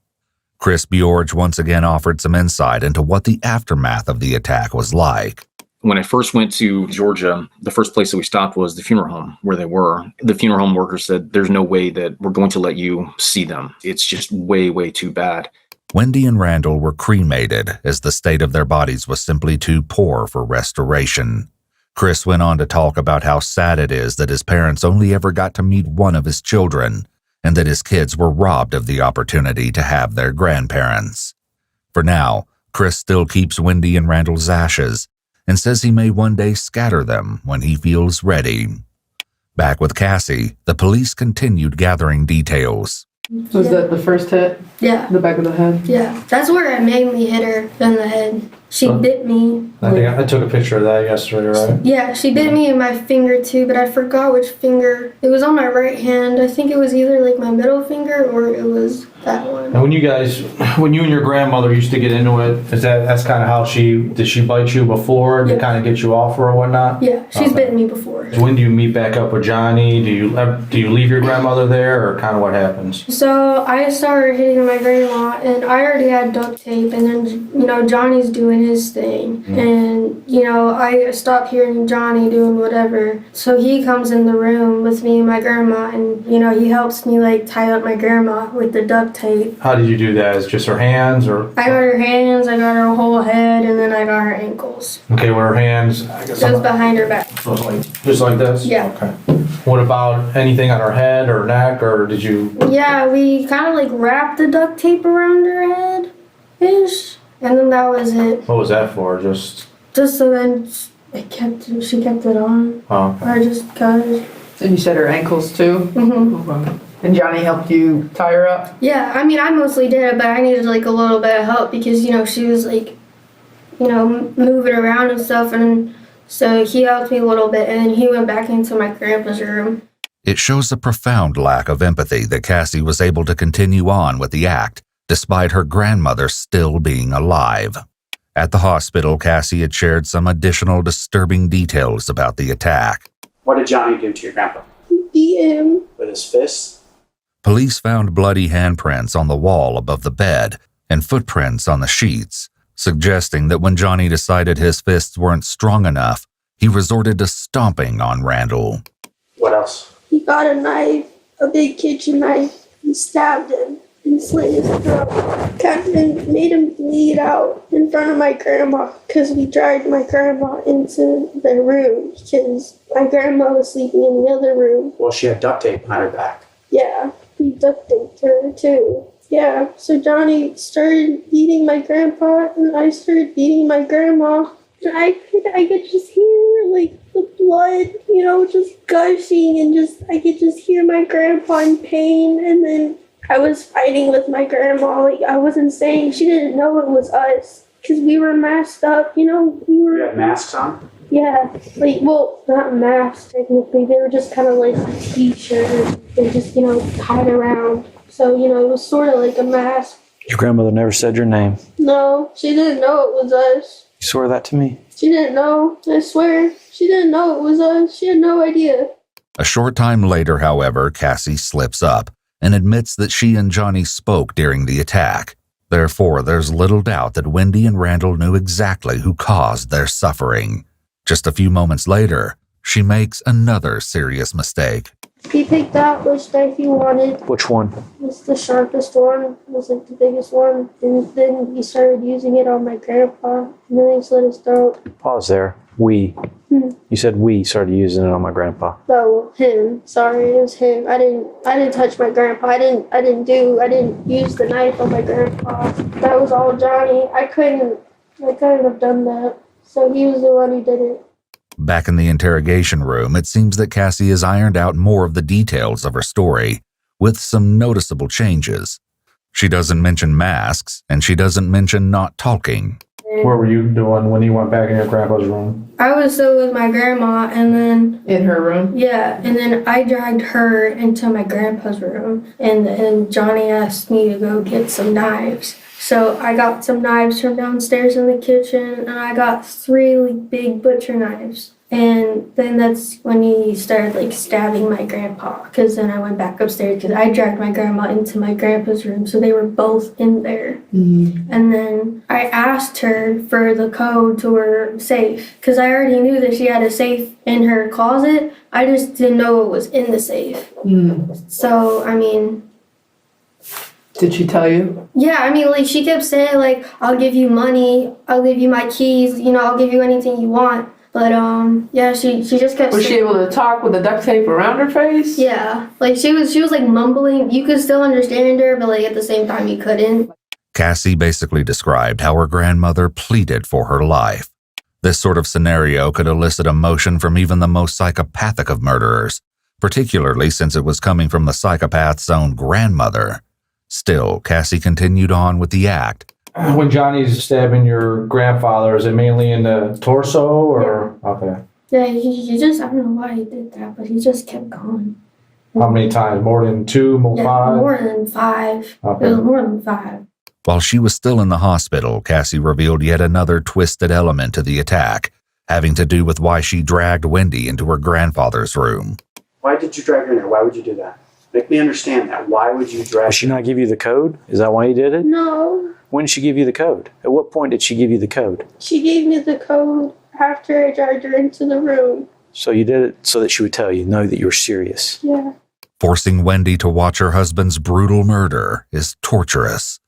Chris Bjorge once again offered some insight into what the aftermath of the attack was like. When I first went to Georgia, the first place that we stopped was the funeral home where they were. The funeral home worker said, there's no way that we're going to let you see them. It's just way, way too bad. Wendy and Randall were cremated as the state of their bodies was simply too poor for restoration. Chris went on to talk about how sad it is that his parents only ever got to meet one of his children, and that his kids were robbed of the opportunity to have their grandparents. For now, Chris still keeps Wendy and Randall's ashes, and says he may one day scatter them when he feels ready. Back with Cassie, the police continued gathering details. Was that the first hit? Yeah. The back of the head? Yeah. That's where I mainly hit her in the head. She bit me. I think I took a picture of that yesterday, right? Yeah, she bit me in my finger too, but I forgot which finger. It was on my right hand. I think it was either like my middle finger or it was that one. And when you and your grandmother used to get into it, that's kind of how did she bite you before to kind of get you off her or whatnot? Yeah, she's bitten me before. So when do you meet back up with Johnny? Do you leave your grandmother there, or kind of what happens? So I started hitting my grandma, and I already had duct tape, and then, Johnny's doing his thing. And, I stopped hearing Johnny doing whatever. So he comes in the room with me and my grandma, and, he helps me, tie up my grandma with the duct tape. How did you do that? Is it just her hands, or? I got her hands, I got her whole head, and then I got her ankles. Okay, with her hands, I guess. Just behind her back. So it's just like this? Yeah. Okay. What about anything on her head or neck, or did you? Yeah, we kind of wrapped the duct tape around her head-ish, and then that was it. What was that for? Just so then she kept it on. Oh. Okay. I just got it. And you said her ankles too? Mm-hmm. Okay. And Johnny helped you tie her up? Yeah, I mean, I mostly did it, but I needed a little bit of help because, she was moving around and stuff, and so he helped me a little bit, and then he went back into my grandpa's room. It shows a profound lack of empathy that Cassie was able to continue on with the act, despite her grandmother still being alive. At the hospital, Cassie had shared some additional disturbing details about the attack. What did Johnny do to your grandpa? Beat him. With his fists? Police found bloody handprints on the wall above the bed and footprints on the sheets, suggesting that when Johnny decided his fists weren't strong enough, he resorted to stomping on Randall. What else? He got a knife, a big kitchen knife, and stabbed him and slit his throat. Captain made him bleed out in front of my grandma because we dragged my grandma into the room because my grandma was sleeping in the other room. Well, she had duct tape behind her back. Yeah, we duct taped her too. Yeah, so Johnny started beating my grandpa and I started beating my grandma. And I could just hear like the blood, just gushing and I could just hear my grandpa in pain. And then I was fighting with my grandma. Like I wasn't saying, she didn't know it was us because we were masked up, You had masks on? Yeah, not masks technically. They were just kind of like t-shirts. They just, tied around. So, it was sort of like a mask. Your grandmother never said your name. No, she didn't know it was us. You swore that to me? She didn't know. I swear. She didn't know it was us. She had no idea. A short time later, however, Cassie slips up and admits that she and Johnny spoke during the attack. Therefore, there's little doubt that Wendy and Randall knew exactly who caused their suffering. Just a few moments later, she makes another serious mistake. He picked out which knife he wanted. Which one? It was the sharpest one. It was like the biggest one. And then he started using it on my grandpa. And then he slit his throat. Pause there. We. You said we started using it on my grandpa. No, him. Sorry, it was him. I didn't touch my grandpa. I didn't use the knife on my grandpa. That was all Johnny. I couldn't have done that. So he was the one who did it. Back in the interrogation room, it seems that Cassie has ironed out more of the details of her story, with some noticeable changes. She doesn't mention masks, and she doesn't mention not talking. What were you doing when you went back in your grandpa's room? I was still with my grandma, and then... In her room? Yeah, and then I dragged her into my grandpa's room, and Johnny asked me to go get some knives. So I got some knives from downstairs in the kitchen, and I got 3 big butcher knives. And then that's when he started stabbing my grandpa, because then I went back upstairs because I dragged my grandma into my grandpa's room, so they were both in there. Mm-hmm. And then I asked her for the code to her safe because I already knew that she had a safe in her closet. I just didn't know it was in the safe. Mm. So, Did she tell you? Yeah, she kept saying, I'll give you money, I'll give you my keys, I'll give you anything you want. But, yeah, she just kept Was she able to talk with the duct tape around her face? Yeah. She was mumbling. You could still understand her, but, at the same time, you couldn't. Cassie basically described how her grandmother pleaded for her life. This sort of scenario could elicit emotion from even the most psychopathic of murderers, particularly since it was coming from the psychopath's own grandmother. Still, Cassie continued on with the act. When Johnny's stabbing your grandfather, is it mainly in the torso or? Yeah. Okay. Yeah, he just, I don't know why he did that, but he just kept going. How many times? More than 2, more 5? More than 5. Okay. It was more than 5. While she was still in the hospital, Cassie revealed yet another twisted element to the attack, having to do with why she dragged Wendy into her grandfather's room. Why did you drag her in there? Why would you do that? Make me understand that. Why would you drag her? Did she not give you the code? Is that why you did it? No. When did she give you the code? At what point did she give you the code? She gave me the code after I dragged her into the room. So you did it so that she would know that you were serious? Yeah. Forcing Wendy to watch her husband's brutal murder is torturous.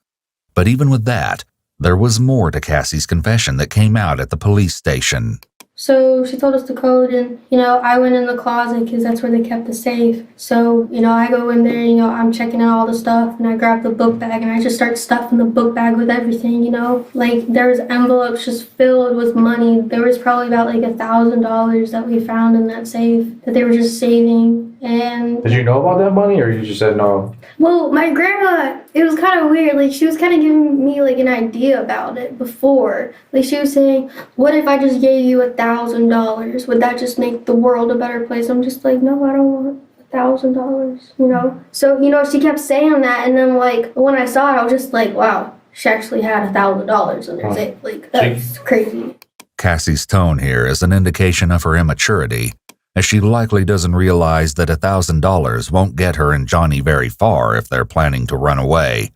But even with that, there was more to Cassie's confession that came out at the police station. So she told us the code, and, I went in the closet because that's where they kept the safe. So, I go in there, I'm checking out all the stuff, and I grab the book bag, and I just start stuffing the book bag with everything, there was envelopes just filled with money. There was probably about, $1,000 that we found in that safe that they were just saving. And did you know about that money, or you just said no? Well, my grandma, it was kind of weird. She was kind of giving me, an idea about it before. She was saying, what if I just gave you $1,000? Would that just make the world a better place? I'm just no, I don't want $1,000, So, she kept saying that, and then, when I saw it, I was just wow, she actually had $1,000 in her safe. That's crazy. Cassie's tone here is an indication of her immaturity, as she likely doesn't realize that $1,000 won't get her and Johnny very far if they're planning to run away,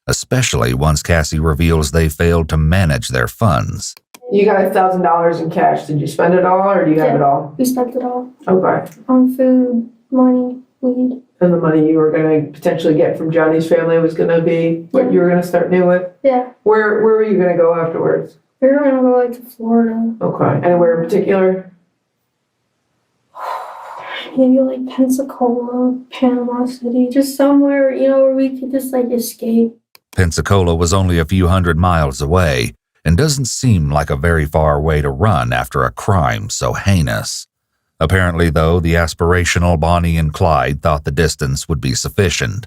especially once Cassie reveals they failed to manage their funds. You got $1,000 in cash. Did you spend it all, or do you have it all? We spent it all. Okay. On food, money, weed. And the money you were going to potentially get from Johnny's family was going to be what you were going to start new with? Yeah. Where were you going to go afterwards? We were going to go like to Florida. Okay. Anywhere in particular? Maybe like Pensacola, Panama City, just somewhere, where we could just like escape. Pensacola was only a few hundred miles away and doesn't seem like a very far way to run after a crime so heinous. Apparently, though, the aspirational Bonnie and Clyde thought the distance would be sufficient.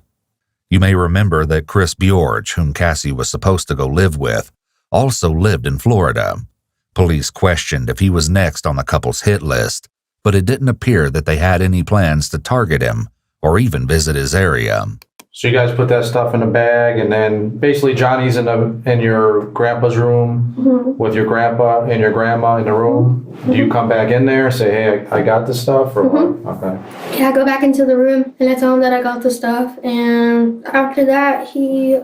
You may remember that Chris Bjorge, whom Cassie was supposed to go live with, also lived in Florida. Police questioned if he was next on the couple's hit list, but it didn't appear that they had any plans to target him or even visit his area. So you guys put that stuff in a bag, and then basically Johnny's in your grandpa's room with your grandpa and your grandma in the room. Do you come back in there and say, hey, I got this stuff, or what? Okay. Yeah, I go back into the room and I tell him that I got the stuff, and after that he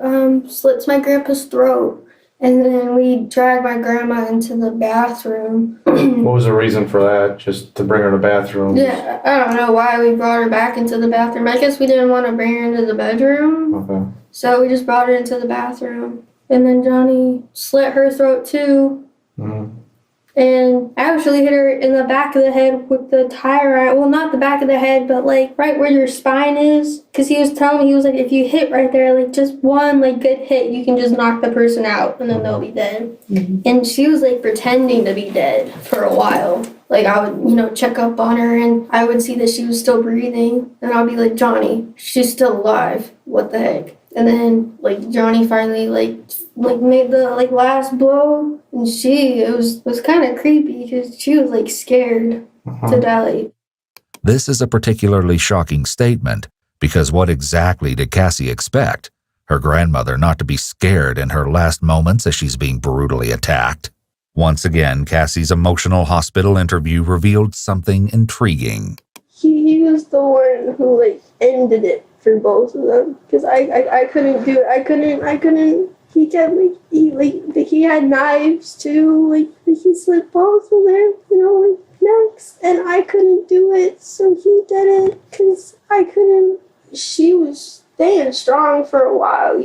slits my grandpa's throat, and then we drag my grandma into the bathroom. What was the reason for that? Just to bring her to the bathroom? Yeah, I don't know why we brought her back into the bathroom. I guess we didn't want to bring her into the bedroom. Okay. So we just brought her into the bathroom. And then Johnny slit her throat too. And I actually hit her in the back of the head with the tire iron. Well, not the back of the head, but like right where your spine is. Because he was telling me, he was like, if you hit right there, like just one like good hit, you can just knock the person out and then they'll be dead. And she was like pretending to be dead for a while. Like I would, check up on her and I would see that she was still breathing. And I'll be like, Johnny, she's still alive. What the heck? And then like Johnny finally made the last blow, and it was kind of creepy because she was like scared to die. This is a particularly shocking statement because what exactly did Cassie expect? Her grandmother not to be scared in her last moments as she's being brutally attacked? Once again, Cassie's emotional hospital interview revealed something intriguing. He was the one who ended it for both of them because I couldn't do it. I couldn't. He kept he had knives too. He slit both of their necks, and I couldn't do it. So he did it because I couldn't. She was staying strong for a while.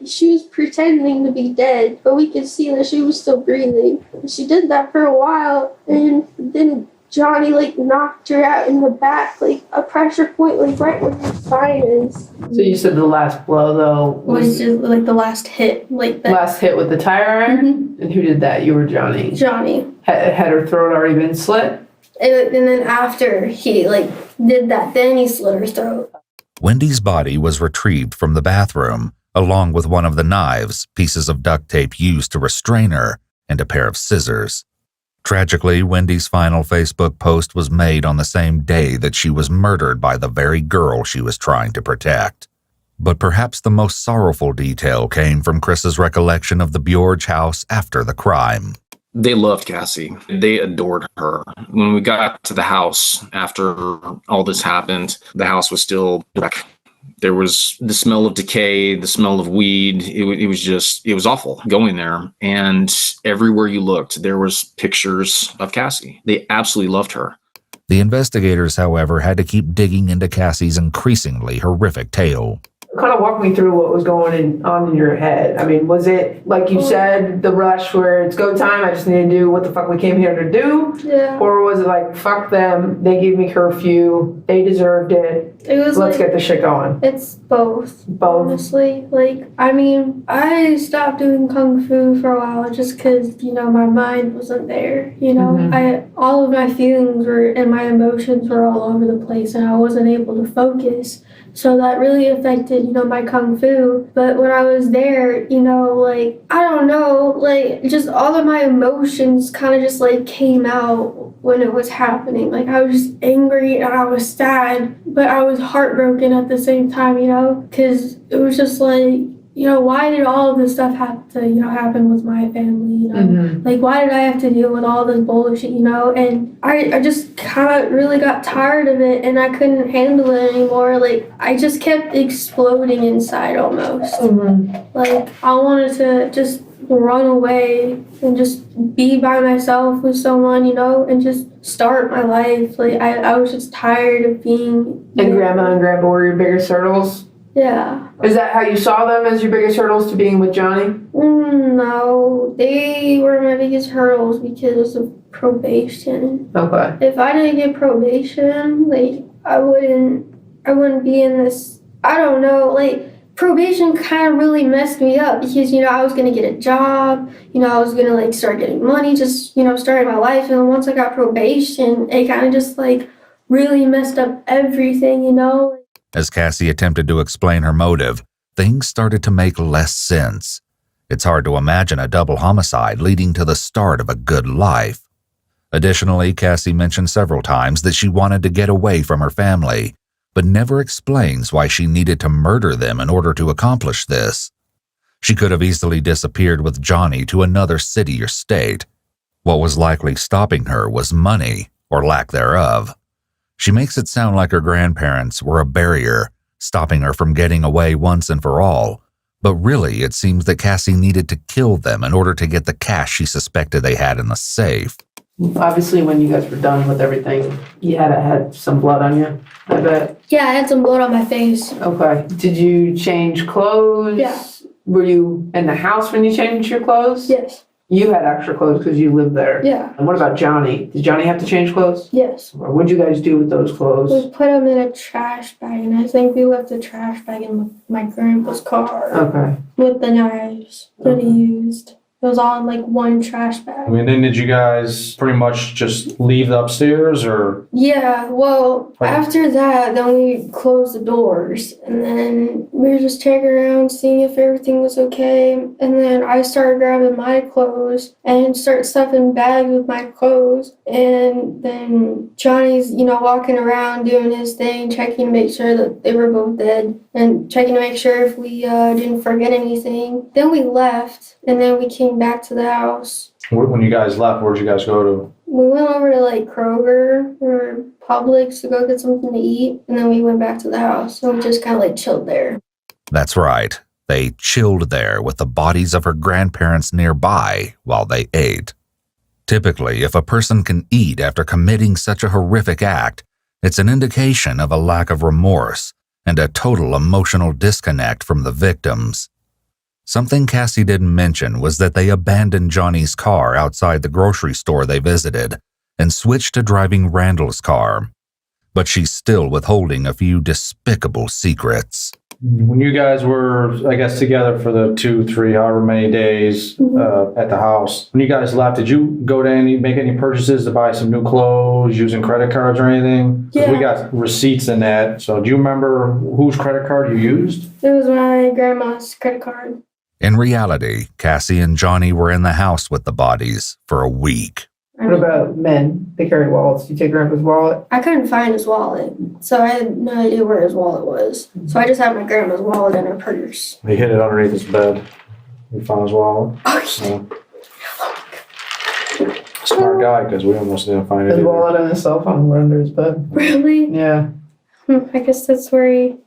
She was pretending to be dead, but we could see that she was still breathing. And she did that for a while, and then Johnny knocked her out in the back, a pressure point right where her spine is. So you said the last blow though was just the last hit, last hit with the tire iron. And who did that? You or Johnny? Johnny. Had her throat already been slit? And then after he did that, then he slit her throat. Wendy's body was retrieved from the bathroom, along with one of the knives, pieces of duct tape used to restrain her, and a pair of scissors. Tragically, Wendy's final Facebook post was made on the same day that she was murdered by the very girl she was trying to protect. But perhaps the most sorrowful detail came from Chris's recollection of the Bjorge house after the crime. They loved Cassie. They adored her. When we got to the house after all this happened, the house was still wrecked. There was the smell of decay, the smell of weed. It was awful going there. And everywhere you looked, there was pictures of Cassie. They absolutely loved her. The investigators, however, had to keep digging into Cassie's increasingly horrific tale. Kind of walk me through what was going on in your head. I mean, was it, like you said, the rush where it's go time, I just need to do what the fuck we came here to do? Yeah. Or was it fuck them, they gave me curfew, they deserved it, let's get this shit going? It's both. Both? Honestly. I stopped doing Kung Fu for a while just because, my mind wasn't there. All of my feelings and my emotions were all over the place and I wasn't able to focus. So that really affected, my Kung Fu. But when I was there, I don't know, just all of my emotions kind of just came out when it was happening. I was just angry and I was sad, but I was heartbroken at the same time, because it was just why did all of this stuff have to, happen with my family, Why did I have to deal with all this bullshit, And I just kind of really got tired of it and I couldn't handle it anymore. I just kept exploding inside almost. I wanted to just run away and just be by myself with someone, and just start my life. Like, I was just tired of being... And Grandma and Grandpa were your biggest hurdles? Yeah. Is that how you saw them, as your biggest hurdles to being with Johnny? No, they were my biggest hurdles because of probation. Okay. If I didn't get probation, like, I wouldn't be in this, I don't know, like, probation kind of really messed me up because, I was going to get a job, I was going to, like, start getting money, just, starting my life. And then once I got probation, it kind of just, like, really messed up everything, As Cassie attempted to explain her motive, things started to make less sense. It's hard to imagine a double homicide leading to the start of a good life. Additionally, Cassie mentioned several times that she wanted to get away from her family, but never explains why she needed to murder them in order to accomplish this. She could have easily disappeared with Johnny to another city or state. What was likely stopping her was money, or lack thereof. She makes it sound like her grandparents were a barrier, stopping her from getting away once and for all, but really it seems that Cassie needed to kill them in order to get the cash she suspected they had in the safe. Obviously, when you guys were done with everything, you had some blood on you, I bet. Yeah, I had some blood on my face. Okay. Did you change clothes? Yeah. Were you in the house when you changed your clothes? Yes. You had extra clothes because you lived there. Yeah. And what about Johnny? Did Johnny have to change clothes? Yes. Or what'd you guys do with those clothes? We put them in a trash bag, and I think we left the trash bag in my grandpa's car. Okay. With the knives that he used. It was all in like one trash bag. I mean, then did you guys pretty much just leave the upstairs, or? Yeah, well, after that, then we closed the doors, and then we were just checking around, seeing if everything was okay, and then I started grabbing my clothes and start stuffing bags with my clothes, and then Johnny's, walking around doing his thing, checking to make sure that they were both dead, and checking to make sure if we didn't forget anything. Then we left, and then we came back to the house. When you guys left, where'd you guys go to? We went over to like Kroger or Publix to go get something to eat, and then we went back to the house. So we just kind of like chilled there. That's right. They chilled there with the bodies of her grandparents nearby while they ate. Typically, if a person can eat after committing such a horrific act, it's an indication of a lack of remorse and a total emotional disconnect from the victims. Something Cassie didn't mention was that they abandoned Johnny's car outside the grocery store they visited and switched to driving Randall's car. But she's still withholding a few despicable secrets. When you guys were, I guess, together for the 2, 3, however many days at the house, when you guys left, did you go to make any purchases to buy some new clothes using credit cards or anything? Yeah. We got receipts in that. So do you remember whose credit card you used? It was my grandma's credit card. In reality, Cassie and Johnny were in the house with the bodies for a week. What about men? They carry wallets. You take Grandpa's wallet? I couldn't find his wallet, so I had no idea where his wallet was. So I just had my grandma's wallet in her purse. He hid it underneath his bed. He found his wallet. Smart guy, because we almost didn't find it. His either. wallet and his cell phone were under his bed. Really? Yeah. I guess that's where he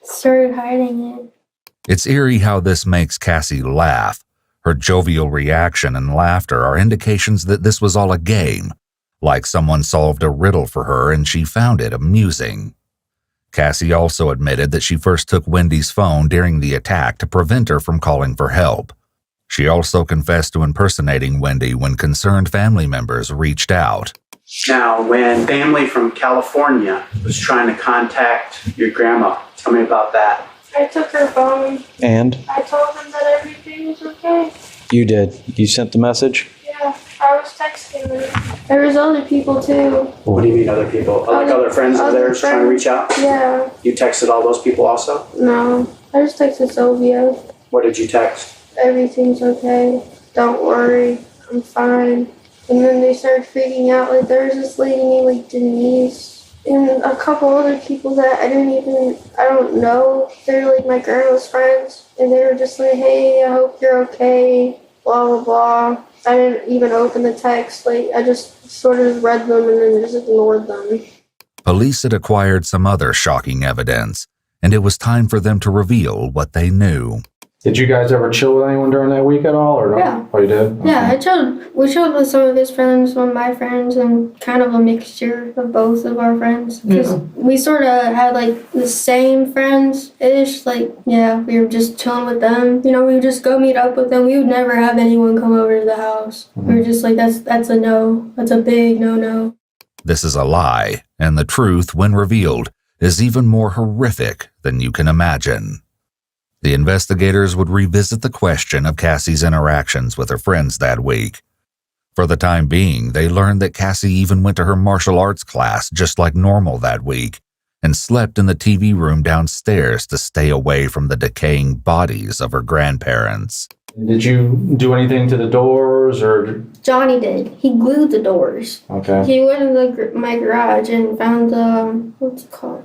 started hiding it. It's eerie how this makes Cassie laugh. Her jovial reaction and laughter are indications that this was all a game, like someone solved a riddle for her and she found it amusing. Cassie also admitted that she first took Wendy's phone during the attack to prevent her from calling for help. She also confessed to impersonating Wendy when concerned family members reached out. Now, when family from California was trying to contact your grandma, tell me about that. I took her phone. And? I told them that everything was okay. You did. You sent the message? Yeah, I was texting them. There was other people too. What do you mean other people? Like other friends of theirs trying to reach out? Yeah. You texted all those people also? No, I just texted Sylvia. What did you text? Everything's okay. Don't worry. I'm fine. And then they started freaking out. Like, there was this lady named, like, Denise. And a couple other people that I don't know. They're like my grandma's friends. And they were just like, hey, I hope you're okay, blah, blah, blah. I didn't even open the text. Like, I just sort of read them and then just ignored them. Police had acquired some other shocking evidence, and it was time for them to reveal what they knew. Did you guys ever chill with anyone during that week at all, or no? Yeah. Oh, you did? Yeah, we chilled with some of his friends, some of my friends, and kind of a mixture of both of our friends. Because we sort of had like the same friends-ish. Like, yeah, we were just chilling with them. You know, we would just go meet up with them. We would never have anyone come over to the house. We were just like, that's a no. That's a big no-no. This is a lie, and the truth, when revealed, is even more horrific than you can imagine. The investigators would revisit the question of Cassie's interactions with her friends that week. For the time being, they learned that Cassie even went to her martial arts class just like normal that week and slept in the TV room downstairs to stay away from the decaying bodies of her grandparents. Did you do anything to the doors, or? Johnny did. He glued the doors. Okay. He went in my garage and found what's it called?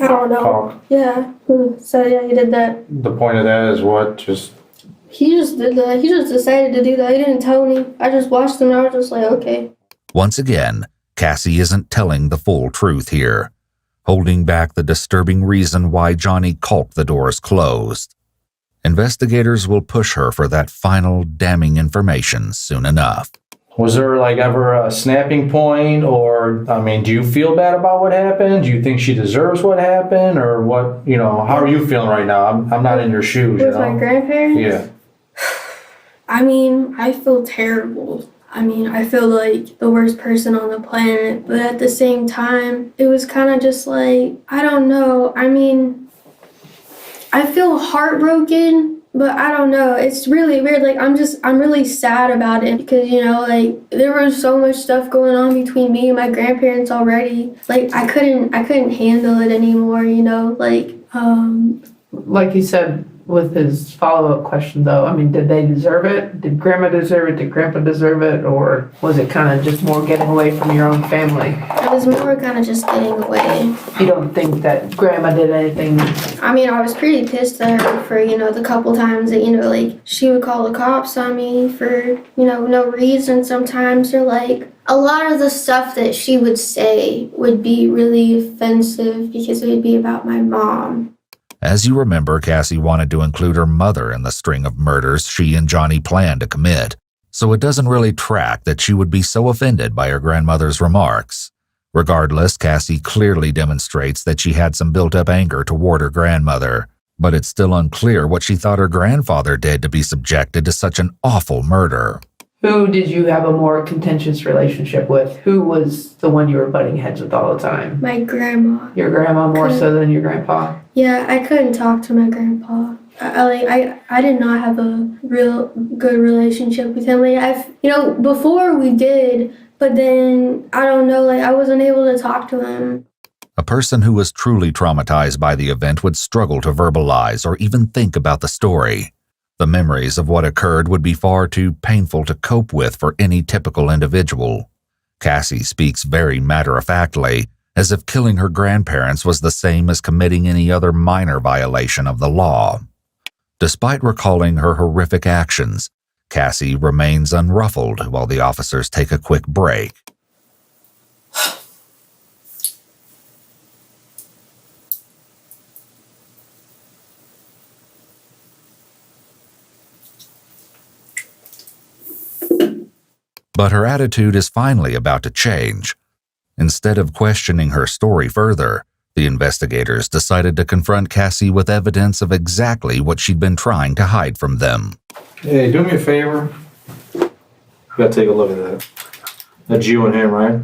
I don't know. Caulk. Yeah. So yeah, he did that. The point of that is what? Just. He just did that. He just decided to do that. He didn't tell me. I just watched him and I was just like, okay. Once again, Cassie isn't telling the full truth here, holding back the disturbing reason why Johnny caulked the doors closed. Investigators will push her for that final damning information soon enough. Was there like ever a snapping point, or, I mean, do you feel bad about what happened? Do you think she deserves what happened, or what, you know, how are you feeling right now? I'm not in your shoes, With my grandparents? Yeah. I mean, I feel terrible. I mean, I feel like the worst person on the planet, but at the same time, it was kind of just like, I don't know. I mean, I feel heartbroken. But I don't know, it's really weird. Like, I'm really sad about it because, you know, like, there was so much stuff going on between me and my grandparents already. Like, I couldn't handle it anymore, you know, like you said with his follow-up question, though, I mean, did they deserve it? Did Grandma deserve it? Did Grandpa deserve it? Or was it kind of just more getting away from your own family? It was more kind of just getting away. You don't think that Grandma did anything? I mean, I was pretty pissed at her for, you know, the couple times that, you know, like, she would call the cops on me for, you know, no reason sometimes, or like, a lot of the stuff that she would say would be really offensive because it would be about my mom. As you remember, Cassie wanted to include her mother in the string of murders she and Johnny planned to commit, so it doesn't really track that she would be so offended by her grandmother's remarks. Regardless, Cassie clearly demonstrates that she had some built-up anger toward her grandmother, but it's still unclear what she thought her grandfather did to be subjected to such an awful murder. Who did you have a more contentious relationship with? Who was the one you were butting heads with all the time? My grandma. Your grandma more so than your grandpa? Yeah, I couldn't talk to my grandpa. I did not have a real good relationship with him. Like, before we did, but then, I don't know, like, I wasn't able to talk to him. A person who was truly traumatized by the event would struggle to verbalize or even think about the story. The memories of what occurred would be far too painful to cope with for any typical individual. Cassie speaks very matter-of-factly, as if killing her grandparents was the same as committing any other minor violation of the law. Despite recalling her horrific actions, Cassie remains unruffled while the officers take a quick break. But her attitude is finally about to change. Instead of questioning her story further, the investigators decided to confront Cassie with evidence of exactly what she'd been trying to hide from them. Hey, do me a favor. You gotta take a look at that. That's you and him, right?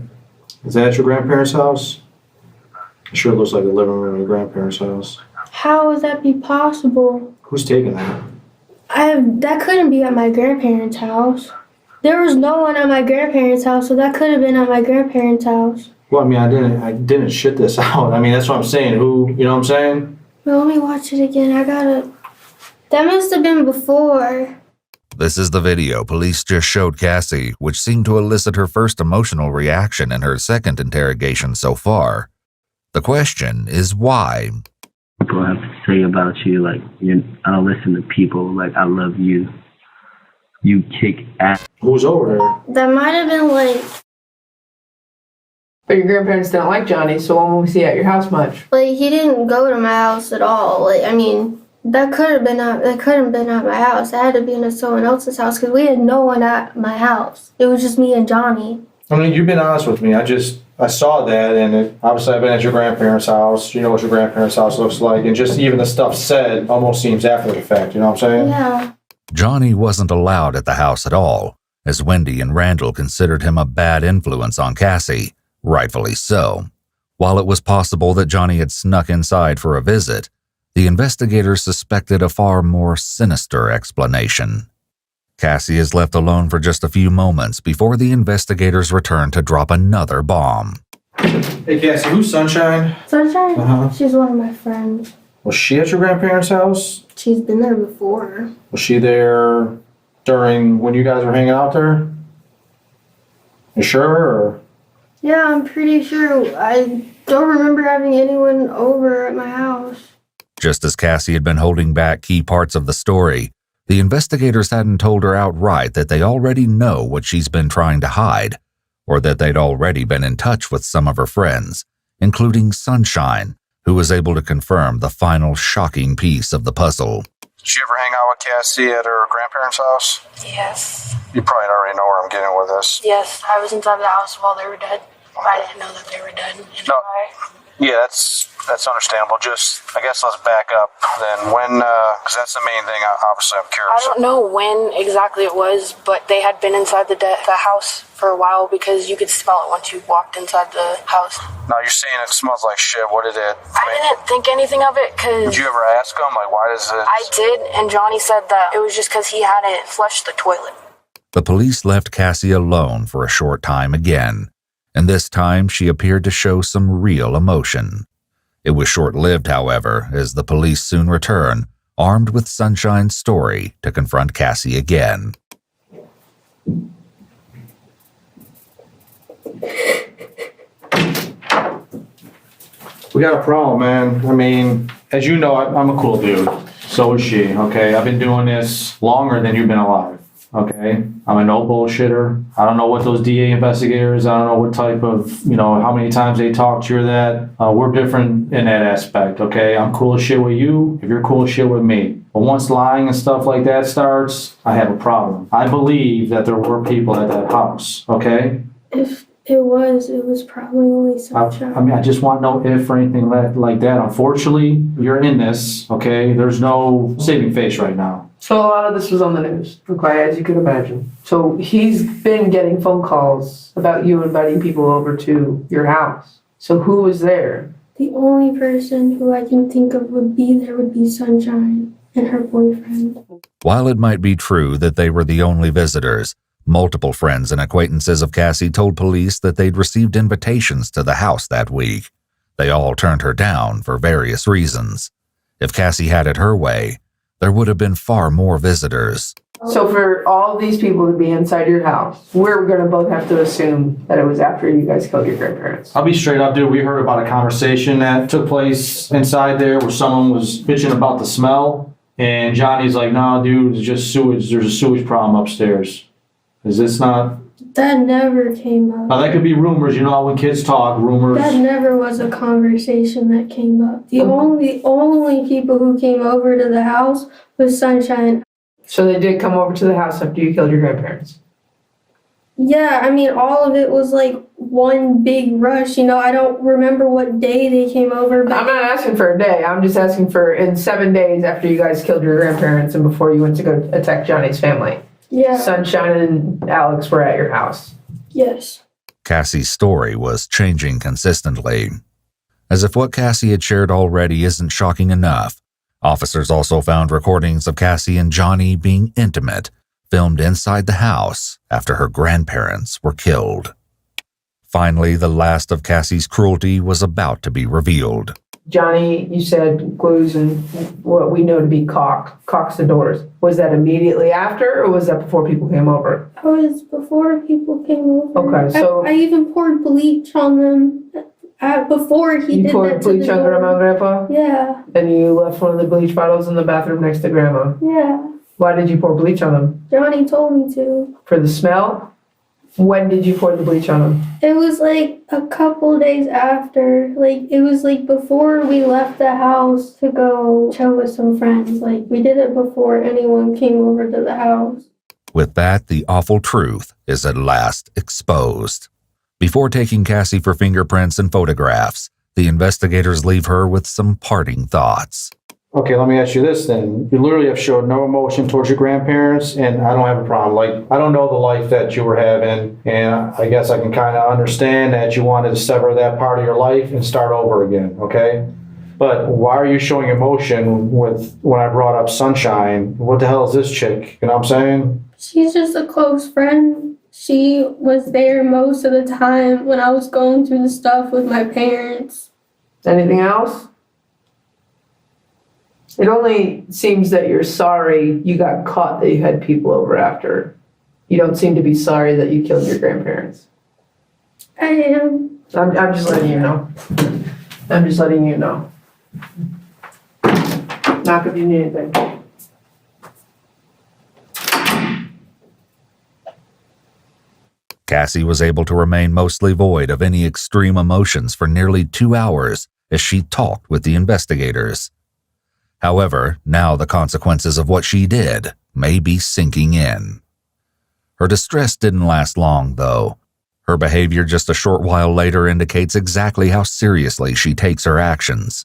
Is that at your grandparents' house? It sure looks like the living room of your grandparents' house. How would that be possible? Who's taking that? That couldn't be at my grandparents' house. There was no one at my grandparents' house, so that could have been at my grandparents' house. Well, I mean, I didn't shit this out. I mean, that's what I'm saying. Who, you know what I'm saying? Well, let me watch it again. That must have been before. This is the video police just showed Cassie, which seemed to elicit her first emotional reaction in her second interrogation so far. The question is why? People have to say about you, like, I don't listen to people, like, I love you. You kick ass. Who's over there? That might have been like... But your grandparents didn't like Johnny, so when was he at your house much? Like, he didn't go to my house at all. Like, I mean, That couldn't have been at my house. It had to be in someone else's house because we had no one at my house. It was just me and Johnny. I mean, you've been honest with me. I saw that, and obviously I've been at your grandparents' house. You know what your grandparents' house looks like, and just even the stuff said almost seems after the fact. You know what I'm saying? Yeah. Johnny wasn't allowed at the house at all, as Wendy and Randall considered him a bad influence on Cassie, rightfully so. While it was possible that Johnny had snuck inside for a visit, the investigators suspected a far more sinister explanation. Cassie is left alone for just a few moments before the investigators return to drop another bomb. Hey, Cassie, who's Sunshine? Sunshine? Uh-huh. She's one of my friends. Was she at your grandparents' house? She's been there before. Was she there during when you guys were hanging out there? You sure? Or? Yeah, I'm pretty sure. I don't remember having anyone over at my house. Just as Cassie had been holding back key parts of the story, the investigators hadn't told her outright that they already know what she's been trying to hide, or that they'd already been in touch with some of her friends, including Sunshine, who was able to confirm the final shocking piece of the puzzle. Did she ever hang out with Cassie at her grandparents' house? Yes. You probably already know where I'm getting with this. Yes, I was inside the house while they were dead. I didn't know that they were dead. No. Yeah, that's understandable. Just, I guess let's back up then. When, because that's the main thing, obviously I'm curious. I don't know when exactly it was, but they had been inside the house for a while because you could smell it once you walked inside the house. Now you're saying it smells like shit. What did it? I didn't think anything of it because... Did you ever ask him, like, why does it... I did, and Johnny said that it was just because he hadn't flushed the toilet. The police left Cassie alone for a short time again, and this time she appeared to show some real emotion. It was short-lived, however, as the police soon return, armed with Sunshine's story, to confront Cassie again. We got a problem, man. I mean, as you know, I'm a cool dude. So is she, okay? I've been doing this longer than you've been alive, okay? I'm a no bullshitter. I don't know what those DA investigators, I don't know what type of, how many times they talk to you or that. We're different in that aspect, okay? I'm cool as shit with you if you're cool as shit with me. But once lying and stuff like that starts, I have a problem. I believe that there were people at that house, okay? If it was probably only Sunshine. I mean, I just want no if or anything like that. Unfortunately, you're in this, okay? There's no saving face right now. So a lot of this was on the news, okay, as you could imagine. So he's been getting phone calls about you inviting people over to your house. So who was there? The only person who I can think of would be Sunshine and her boyfriend. While it might be true that they were the only visitors, multiple friends and acquaintances of Cassie told police that they'd received invitations to the house that week. They all turned her down for various reasons. If Cassie had it her way, there would have been far more visitors. So for all these people to be inside your house, we're going to both have to assume that it was after you guys killed your grandparents. I'll be straight up, dude. We heard about a conversation that took place inside there where someone was bitching about the smell. And Johnny's like, no, dude, it's just sewage. There's a sewage problem upstairs. Is this not? That never came up. Now, that could be rumors. You know how when kids talk, rumors. That never was a conversation that came up. The only people who came over to the house was Sunshine. So they did come over to the house after you killed your grandparents? Yeah, I mean, all of it was like one big rush. I don't remember what day they came over. But I'm not asking for a day. I'm just asking for in 7 days after you guys killed your grandparents and before you went to go attack Johnny's family. Yeah. Sunshine and Alex were at your house. Yes. Cassie's story was changing consistently. As if what Cassie had shared already isn't shocking enough, officers also found recordings of Cassie and Johnny being intimate, filmed inside the house after her grandparents were killed. Finally, the last of Cassie's cruelty was about to be revealed. Johnny, you said glues and what we know to be caulks the doors. Was that immediately after or was that before people came over? That was before people came over. Okay, so... I even poured bleach on them before he did that. You poured bleach on Grandma and Grandpa? Yeah. And you left one of the bleach bottles in the bathroom next to Grandma? Yeah. Why did you pour bleach on them? Johnny told me to. For the smell? When did you pour the bleach on him? It was like a couple days after. Like, it was like before we left the house to go chill with some friends. Like, we did it before anyone came over to the house. With that, the awful truth is at last exposed. Before taking Cassie for fingerprints and photographs, the investigators leave her with some parting thoughts. Okay, let me ask you this then. You literally have showed no emotion towards your grandparents, and I don't have a problem. Like, I don't know the life that you were having, and I guess I can kind of understand that you wanted to sever that part of your life and start over again, okay? But why are you showing emotion with when I brought up Sunshine? What the hell is this chick? You know what I'm saying? She's just a close friend. She was there most of the time when I was going through the stuff with my parents. Anything else? It only seems that you're sorry you got caught, that you had people over after. You don't seem to be sorry that you killed your grandparents. I am. I'm just letting you know. I'm just letting you know. Knock if you need anything. Cassie was able to remain mostly void of any extreme emotions for nearly 2 hours as she talked with the investigators. However, now the consequences of what she did may be sinking in. Her distress didn't last long, though. Her behavior just a short while later indicates exactly how seriously she takes her actions.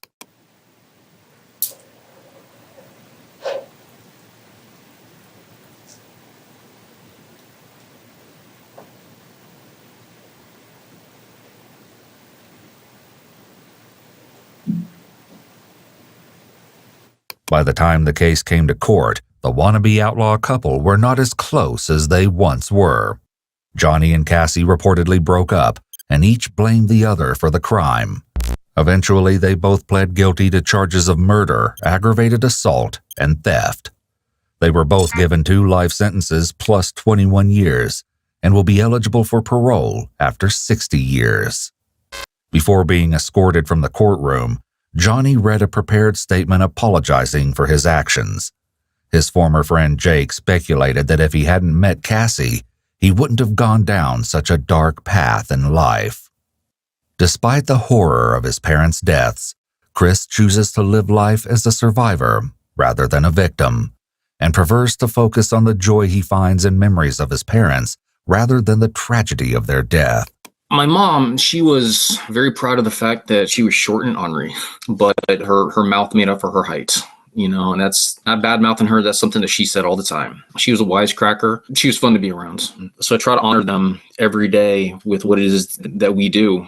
By the time the case came to court, the wannabe outlaw couple were not as close as they once were. Johnny and Cassie reportedly broke up, and each blamed the other for the crime. Eventually, they both pled guilty to charges of murder, aggravated assault, and theft. They were both given 2 life sentences plus 21 years, and will be eligible for parole after 60 years. Before being escorted from the courtroom, Johnny read a prepared statement apologizing for his actions. His former friend Jake speculated that if he hadn't met Cassie, he wouldn't have gone down such a dark path in life. Despite the horror of his parents' deaths, Chris chooses to live life as a survivor rather than a victim, and prefers to focus on the joy he finds in memories of his parents rather than the tragedy of their death. My mom, she was very proud of the fact that she was short and ornery, but her mouth made up for her height, you know, and that's not bad mouthing her. That's something that she said all the time. She was a wisecracker. She was fun to be around. So I try to honor them every day with what it is that we do.